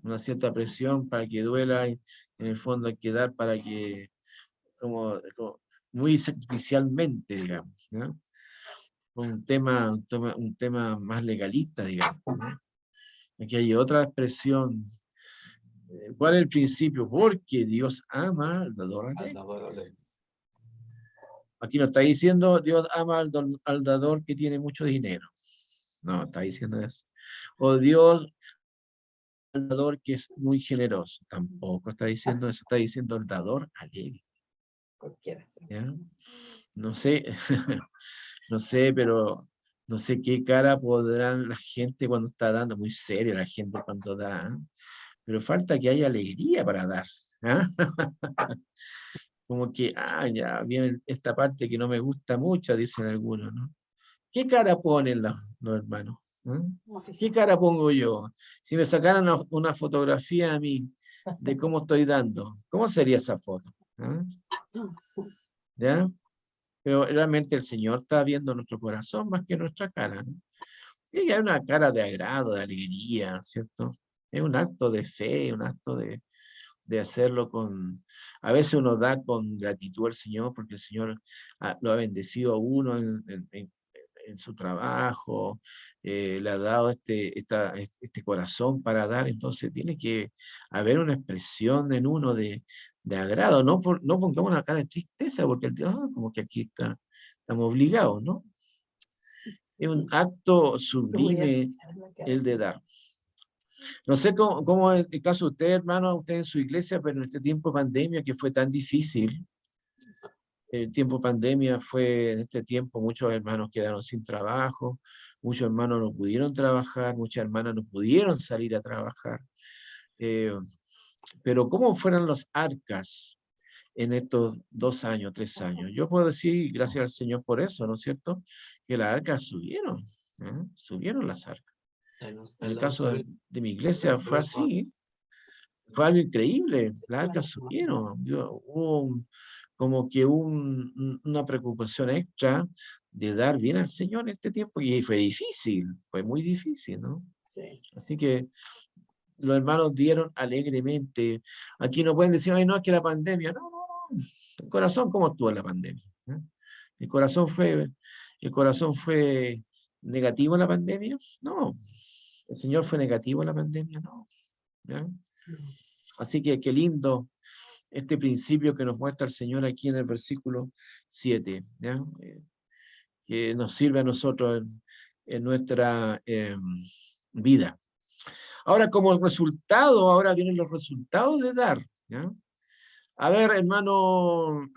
Una cierta presión para que duela, y en el fondo hay que dar para que, como muy sacrificialmente, digamos, ¿no? Un tema más legalista, digamos, ¿no? Aquí hay otra expresión. ¿Cuál es el principio? Porque Dios ama al dador alegre. Aquí no está diciendo Dios ama al dador que tiene mucho dinero. No, está diciendo eso. O Dios al dador que es muy generoso. Tampoco está diciendo eso. Está diciendo el dador alegre. ¿Ya? No sé, no sé, pero no sé qué cara podrán la gente cuando está dando. Muy seria la gente cuando da. ¿Eh? Pero falta que haya alegría para dar. ¿Ah? Como que, ya viene esta parte que no me gusta mucho, dicen algunos, ¿no? ¿Qué cara ponen los hermanos? ¿Qué cara pongo yo? Si me sacaran una fotografía a mí de cómo estoy dando, ¿cómo sería esa foto? ¿Ya? Pero realmente el Señor está viendo nuestro corazón más que nuestra cara, ¿no? Sí, hay una cara de agrado, de alegría, ¿cierto? Es un acto de fe, un acto de hacerlo con... A veces uno da con gratitud al Señor porque el Señor lo ha bendecido a uno en su trabajo, le ha dado este corazón para dar, entonces tiene que haber una expresión en uno de agrado, no pongamos una cara de tristeza porque el Dios, como que aquí estamos obligados, ¿no? Es un acto sublime el de dar. No sé cómo es el caso de usted, hermano, usted en su iglesia, pero en este tiempo de pandemia que fue tan difícil, el tiempo de pandemia fue, en este tiempo muchos hermanos quedaron sin trabajo, muchos hermanos no pudieron trabajar, muchas hermanas no pudieron salir a trabajar. Pero ¿cómo fueron los arcas en estos 2 años, 3 años? Yo puedo decir, gracias al Señor por eso, ¿no es cierto? Que las arcas subieron, subieron las arcas. En el caso de mi iglesia fue así, fue algo increíble, las arcas subieron, hubo como que una preocupación extra de dar bien al Señor en este tiempo, y fue difícil, fue muy difícil, ¿no? Sí. Así que los hermanos dieron alegremente. Aquí no pueden decir, ay, no, es que la pandemia, no, no, no. El corazón, ¿cómo estuvo en la pandemia? El corazón fue negativo en la pandemia, no. El Señor fue negativo en la pandemia, no. ¿Ya? Así que qué lindo este principio que nos muestra el Señor aquí en el versículo 7, ¿ya? Que nos sirve a nosotros en nuestra vida. Ahora, como resultado, ahora vienen los resultados de dar, ¿ya? A ver, hermano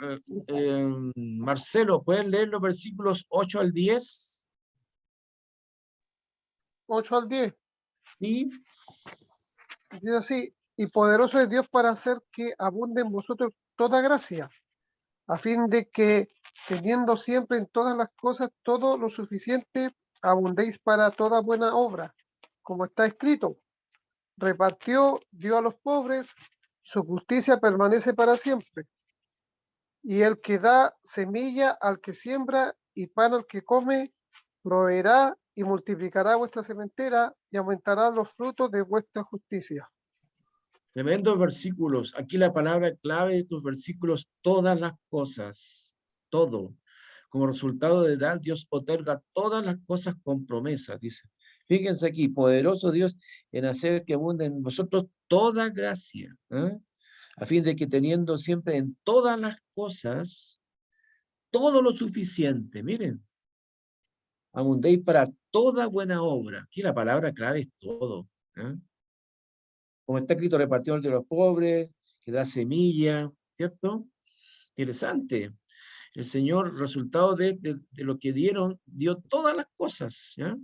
Marcelo, ¿pueden leer los versículos 8 al 10? 8 al 10. Sí. Dice así: y poderoso es Dios para hacer que abunde en vosotros toda gracia, a fin de que, teniendo siempre en todas las cosas todo lo suficiente, abundéis para toda buena obra, como está escrito: repartió, dio a los pobres, su justicia permanece para siempre. Y el que da semilla al que siembra y pan al que come, proveerá y multiplicará vuestra sementera y aumentará los frutos de vuestra justicia. Tremendos versículos. Aquí la palabra clave de estos versículos: todas las cosas, todo. Como resultado de dar, Dios otorga todas las cosas con promesa, dice. Fíjense aquí, poderoso Dios en hacer que abunde en vosotros toda gracia. a fin de que teniendo siempre en todas las cosas todo lo suficiente, miren, abundéis para toda buena obra. Aquí la palabra clave es todo. ¿Eh? Como está escrito, repartidor de los pobres, que da semilla, ¿cierto? Interesante. El Señor, resultado de lo que dieron, dio todas las cosas, ¿ya?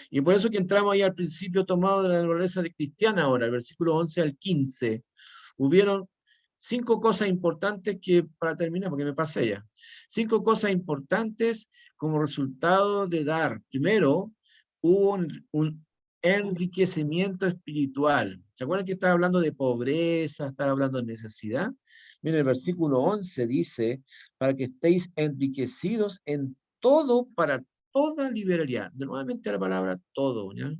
Y por eso que entramos ahí al principio tomado de la naturaleza de cristiana ahora, el versículo 11 al 15. Hubieron 5 cosas importantes que, para terminar, porque me pasé ya, 5 cosas importantes como resultado de dar. Primero, hubo un enriquecimiento espiritual. ¿Se acuerdan que estaba hablando de pobreza, estaba hablando de necesidad? Miren, el versículo 11 dice, para que estéis enriquecidos en todo para toda liberalidad. De nuevamente la palabra todo, ¿ya?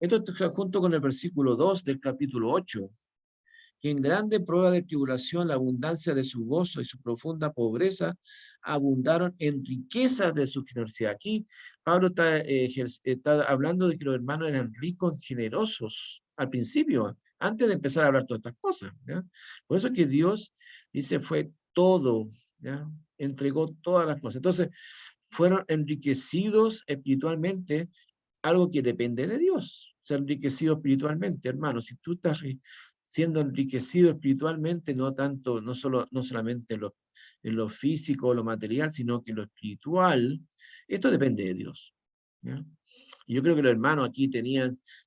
Esto está junto con el versículo 2 del capítulo 8, que en grande prueba de tribulación la abundancia de su gozo y su profunda pobreza abundaron en riquezas de su generosidad. Aquí Pablo está hablando de que los hermanos eran ricos, generosos al principio, antes de empezar a hablar todas estas cosas, ¿ya? Por eso que Dios dice fue todo, ¿ya? Entregó todas las cosas. Entonces, fueron enriquecidos espiritualmente, algo que depende de Dios, ser enriquecido espiritualmente, hermano. Si tú estás siendo enriquecido espiritualmente, no tanto, no solamente en lo físico o lo material, sino que en lo espiritual, esto depende de Dios, ¿ya? Y yo creo que los hermanos aquí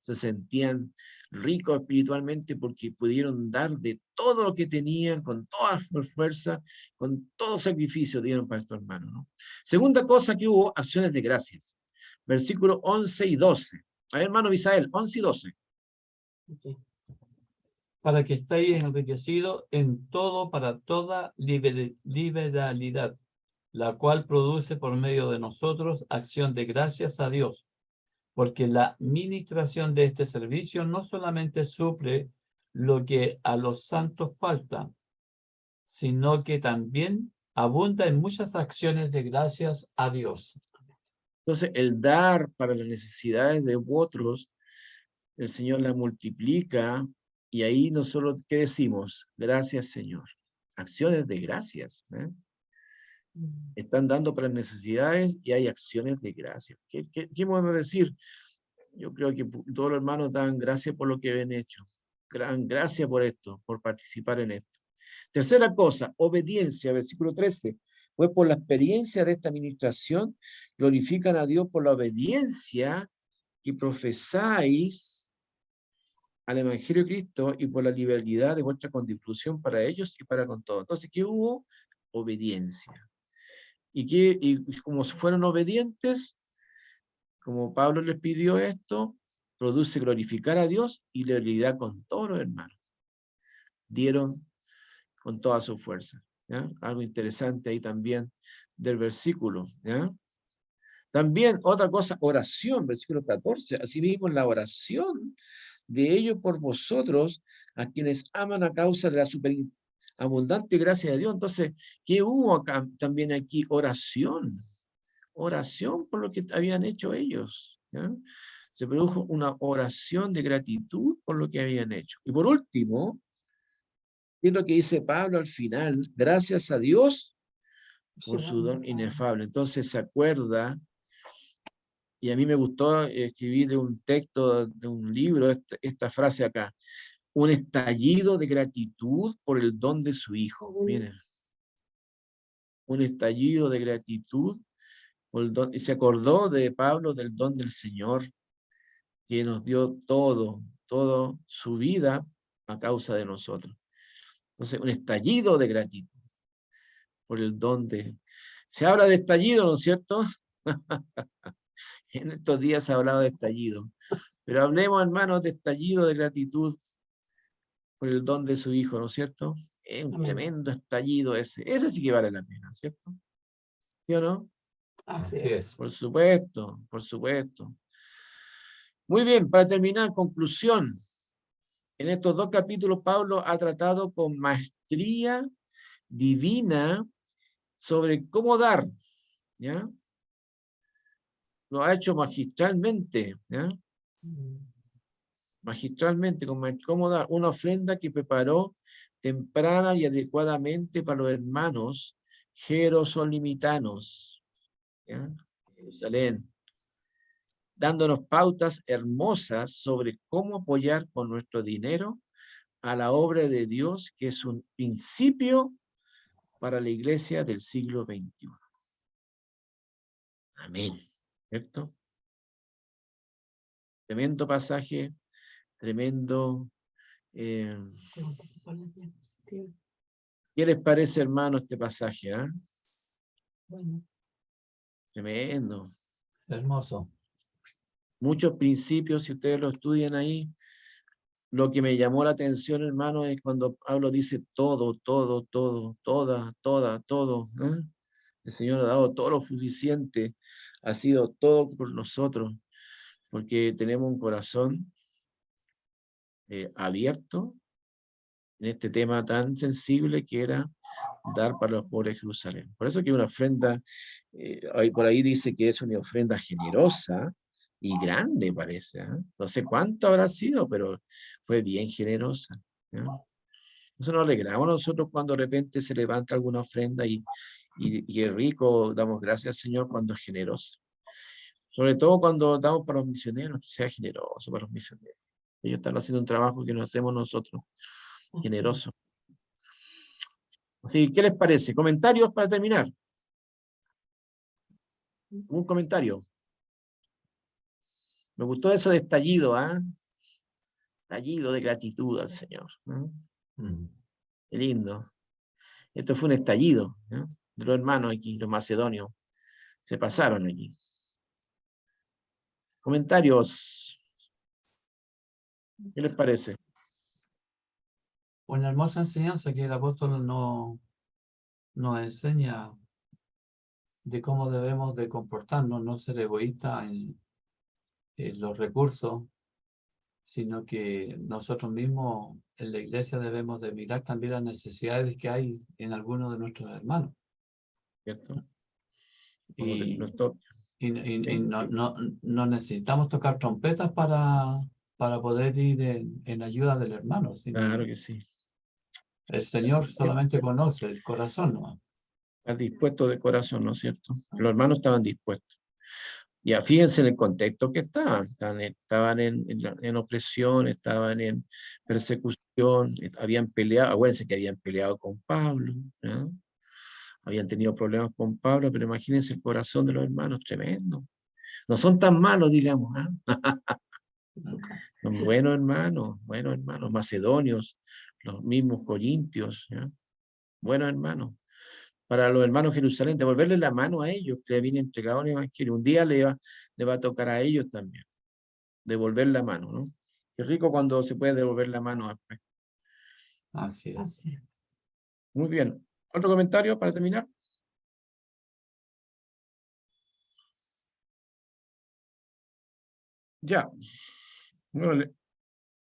se sentían ricos espiritualmente porque pudieron dar de todo lo que tenían, con toda su fuerza, con todo sacrificio dieron para estos hermanos, ¿no? Segunda cosa que hubo, acciones de gracias. Versículos 11 y 12. A ver, hermano Misael, 11 y 12. Okay. Para que estéis enriquecidos en todo para toda liberalidad, la cual produce por medio de nosotros acción de gracias a Dios, porque la ministración de este servicio no solamente suple lo que a los santos falta, sino que también abunda en muchas acciones de gracias a Dios. Entonces, el dar para las necesidades de otros, el Señor las multiplica, y ahí nosotros, ¿qué decimos? Gracias, Señor. Acciones de gracias, ¿eh? Están dando para las necesidades y hay acciones de gracias. ¿Qué podemos decir? Yo creo que todos los hermanos dan gracias por lo que habían hecho. Gracias por esto, por participar en esto. Tercera cosa, obediencia, versículo 13. Pues por la experiencia de esta administración, glorifican a Dios por la obediencia que profesáis al Evangelio de Cristo y por la liberalidad de vuestra contribución para ellos y para con todos. Entonces, ¿qué hubo? Obediencia. Y como fueron obedientes, como Pablo les pidió esto, produce glorificar a Dios y liberalidad con todos los hermanos. Dieron con toda su fuerza, ¿ya? Algo interesante ahí también del versículo, ¿ya? También otra cosa, oración, versículo 14. Asimismo, la oración de ellos por vosotros, a quienes aman a causa de la superabundante gracia de Dios. Entonces, ¿qué hubo acá también aquí? Oración. Oración por lo que habían hecho ellos, ¿ya? Se produjo una oración de gratitud por lo que habían hecho. Y por último, es lo que dice Pablo al final, gracias a Dios por su don inefable. Entonces se acuerda, y a mí me gustó escribir de un texto, de un libro, esta frase acá, un estallido de gratitud por el don de su Hijo. Miren, un estallido de gratitud por el don, y se acordó de Pablo del don del Señor, que nos dio todo su vida a causa de nosotros. Entonces, un estallido de gratitud por el don de... Se habla de estallido, ¿no es cierto? En estos días se ha hablado de estallido. Pero hablemos, hermanos, de estallido de gratitud por el don de su Hijo, ¿no es cierto? Es un tremendo estallido ese. Ese sí que vale la pena, ¿cierto? ¿Sí o no? Así Así es. es. Por supuesto, por supuesto. Muy bien, para terminar, conclusión. En estos 2 capítulos, Pablo ha tratado con maestría divina sobre cómo dar, ¿ya? Lo ha hecho magistralmente, ¿ya? magistralmente cómo dar una ofrenda que preparó temprana y adecuadamente para los hermanos jerosolimitanos, ¿ya? Jerusalén, dándonos pautas hermosas sobre cómo apoyar con nuestro dinero a la obra de Dios, que es un principio para la iglesia del siglo XXI. Amén. ¿Cierto? Tremendo pasaje, tremendo. ¿Qué les parece, hermano, este pasaje? Bueno. Tremendo. Hermoso. Muchos principios, si ustedes lo estudian ahí. Lo que me llamó la atención, hermano, es cuando Pablo dice todo, todo, todo, toda, toda, todo, ¿no? El Señor ha dado todo lo suficiente, ha sido todo por nosotros, porque tenemos un corazón abierto en este tema tan sensible que era dar para los pobres de Jerusalén. Por eso que una ofrenda, por ahí dice que es una ofrenda generosa y grande, parece. No sé cuánto habrá sido, pero fue bien generosa. Eso nos alegramos nosotros cuando de repente se levanta alguna ofrenda y es rico, damos gracias al Señor cuando es generoso. Sobre todo cuando damos para los misioneros, que sea generoso para los misioneros. Ellos están haciendo un trabajo que no hacemos nosotros, generoso. Así, ¿qué les parece? ¿Comentarios para terminar? ¿Un comentario? Me gustó eso de estallido, ¿ah? Estallido de gratitud al Señor. Qué lindo. Esto fue un estallido, ¿no? De los hermanos aquí, los macedonios. Se pasaron aquí. Comentarios. ¿Qué les parece? Una hermosa enseñanza que el apóstol nos enseña de cómo debemos de comportarnos, no ser egoístas en los recursos, sino que nosotros mismos en la iglesia debemos de mirar también las necesidades que hay en algunos de nuestros hermanos. ¿Cierto? Y no necesitamos tocar trompetas para poder ir en ayuda del hermano. Claro que sí. El Señor solamente conoce el corazón, ¿no? Estar dispuesto de corazón, ¿no es cierto? Los hermanos estaban dispuestos. Ya, fíjense en el contexto que estaban. Estaban en opresión, estaban en persecución, habían peleado, acuérdense que habían peleado con Pablo, ¿no? Habían tenido problemas con Pablo, pero imagínense el corazón de los hermanos, tremendo. No son tan malos, digamos, son buenos hermanos, macedonios, los mismos corintios, ¿ya? Buenos hermanos. Para los hermanos Jerusalén, devolverle la mano a ellos, que le habían entregado el evangelio. Un día le va a tocar a ellos también, devolver la mano, ¿no? Qué rico cuando se puede devolver la mano después. Así es. Muy bien. ¿Otro comentario para terminar? Ya. Bueno,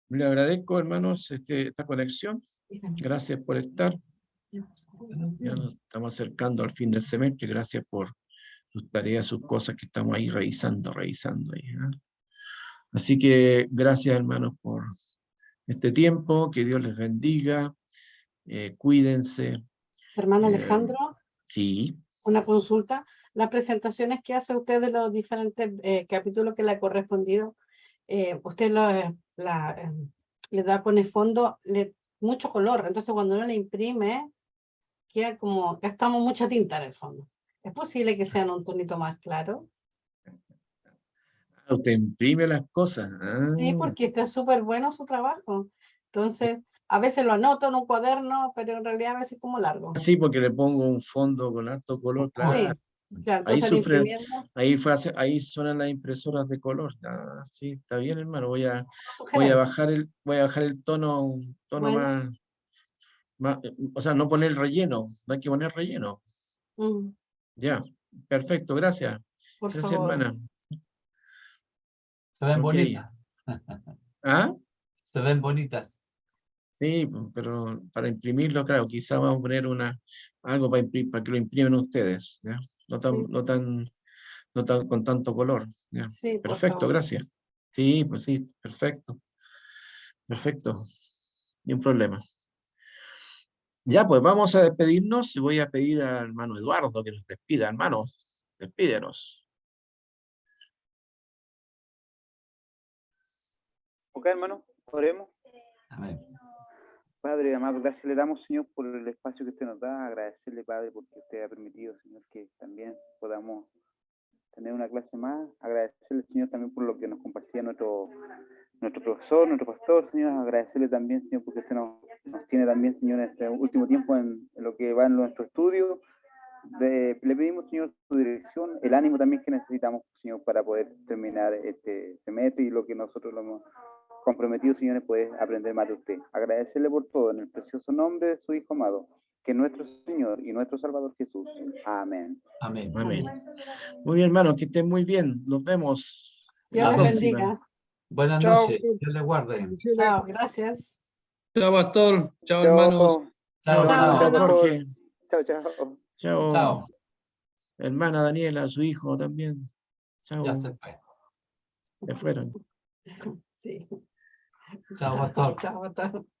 le agradezco, hermanos, esta conexión. Gracias por estar. Ya nos estamos acercando al fin del semestre. Gracias por sus tareas, sus cosas que estamos ahí revisando ahí. Así que gracias, hermanos, por este tiempo. Que Dios les bendiga. Cuídense. Hermano Alejandro, Sí. una consulta. Las presentaciones que hace usted de los diferentes capítulos que le ha correspondido, usted le pone fondo, mucho color. Entonces cuando uno le imprime, queda como, gastamos mucha tinta en el fondo. ¿Es posible que sean un tonito más claro? Usted imprime las cosas. Sí, porque está súper bueno su trabajo. Entonces, a veces lo anoto en un cuaderno, pero en realidad a veces es como largo. Sí, porque le pongo un fondo con harto color, claro. Sí, claro. Ahí Entonces, sufren, ahí suenan las impresoras de color. Sí, está bien, hermano. Voy a bajar el tono, un tono bueno. más, o sea, no poner relleno, no hay que poner relleno. Ya, perfecto, gracias. Por Gracias, favor. hermana. Se ven Ok. bonitas. ¿Ah? Se ven bonitas. Sí, pero para imprimirlo, claro, quizá vamos a poner algo para que lo imprimen ustedes, ¿ya? No tan con tanto color, ¿ya? Sí, por Perfecto, favor. gracias. Sí, pues sí, perfecto. Perfecto. Ni un problema. Ya, pues vamos a despedirnos y voy a pedir al hermano Eduardo que nos despida. Hermano, despídenos. Ok, hermano, oremos. Amén. Padre amado, gracias le damos, Señor, por el espacio que usted nos da. Agradecerle, Padre, porque usted ha permitido, Señor, que también podamos tener una clase más. Agradecerle, Señor, también por lo que nos compartía nuestro profesor, nuestro pastor, Señor. Agradecerle también, Señor, porque usted nos tiene también, Señor, en este último tiempo en lo que va en nuestro estudio. Le pedimos, Señor, su dirección, el ánimo también que necesitamos, Señor, para poder terminar este semestre y lo que nosotros lo hemos comprometido, Señor, es poder aprender más de usted. Agradecerle por todo en el precioso nombre de su Hijo amado, que es nuestro Señor y nuestro Salvador Jesús. Amén. Amén. Amén. Muy bien, hermano, que estén muy bien. Nos vemos en Dios la les Amén. próxima. bendiga. Buenas Chao. noches. Dios les guarde. Bendiciones. Chao, gracias. Chao, pastor. Chao, hermanos. Chao, Chao, Chao, hermano hermano. Jorge. Chao, chao. Chao, Chao. hermana Daniela, su hijo también. Chao. Ya se fue. Se fueron. Sí. Chao, pastor. Chao, pastor.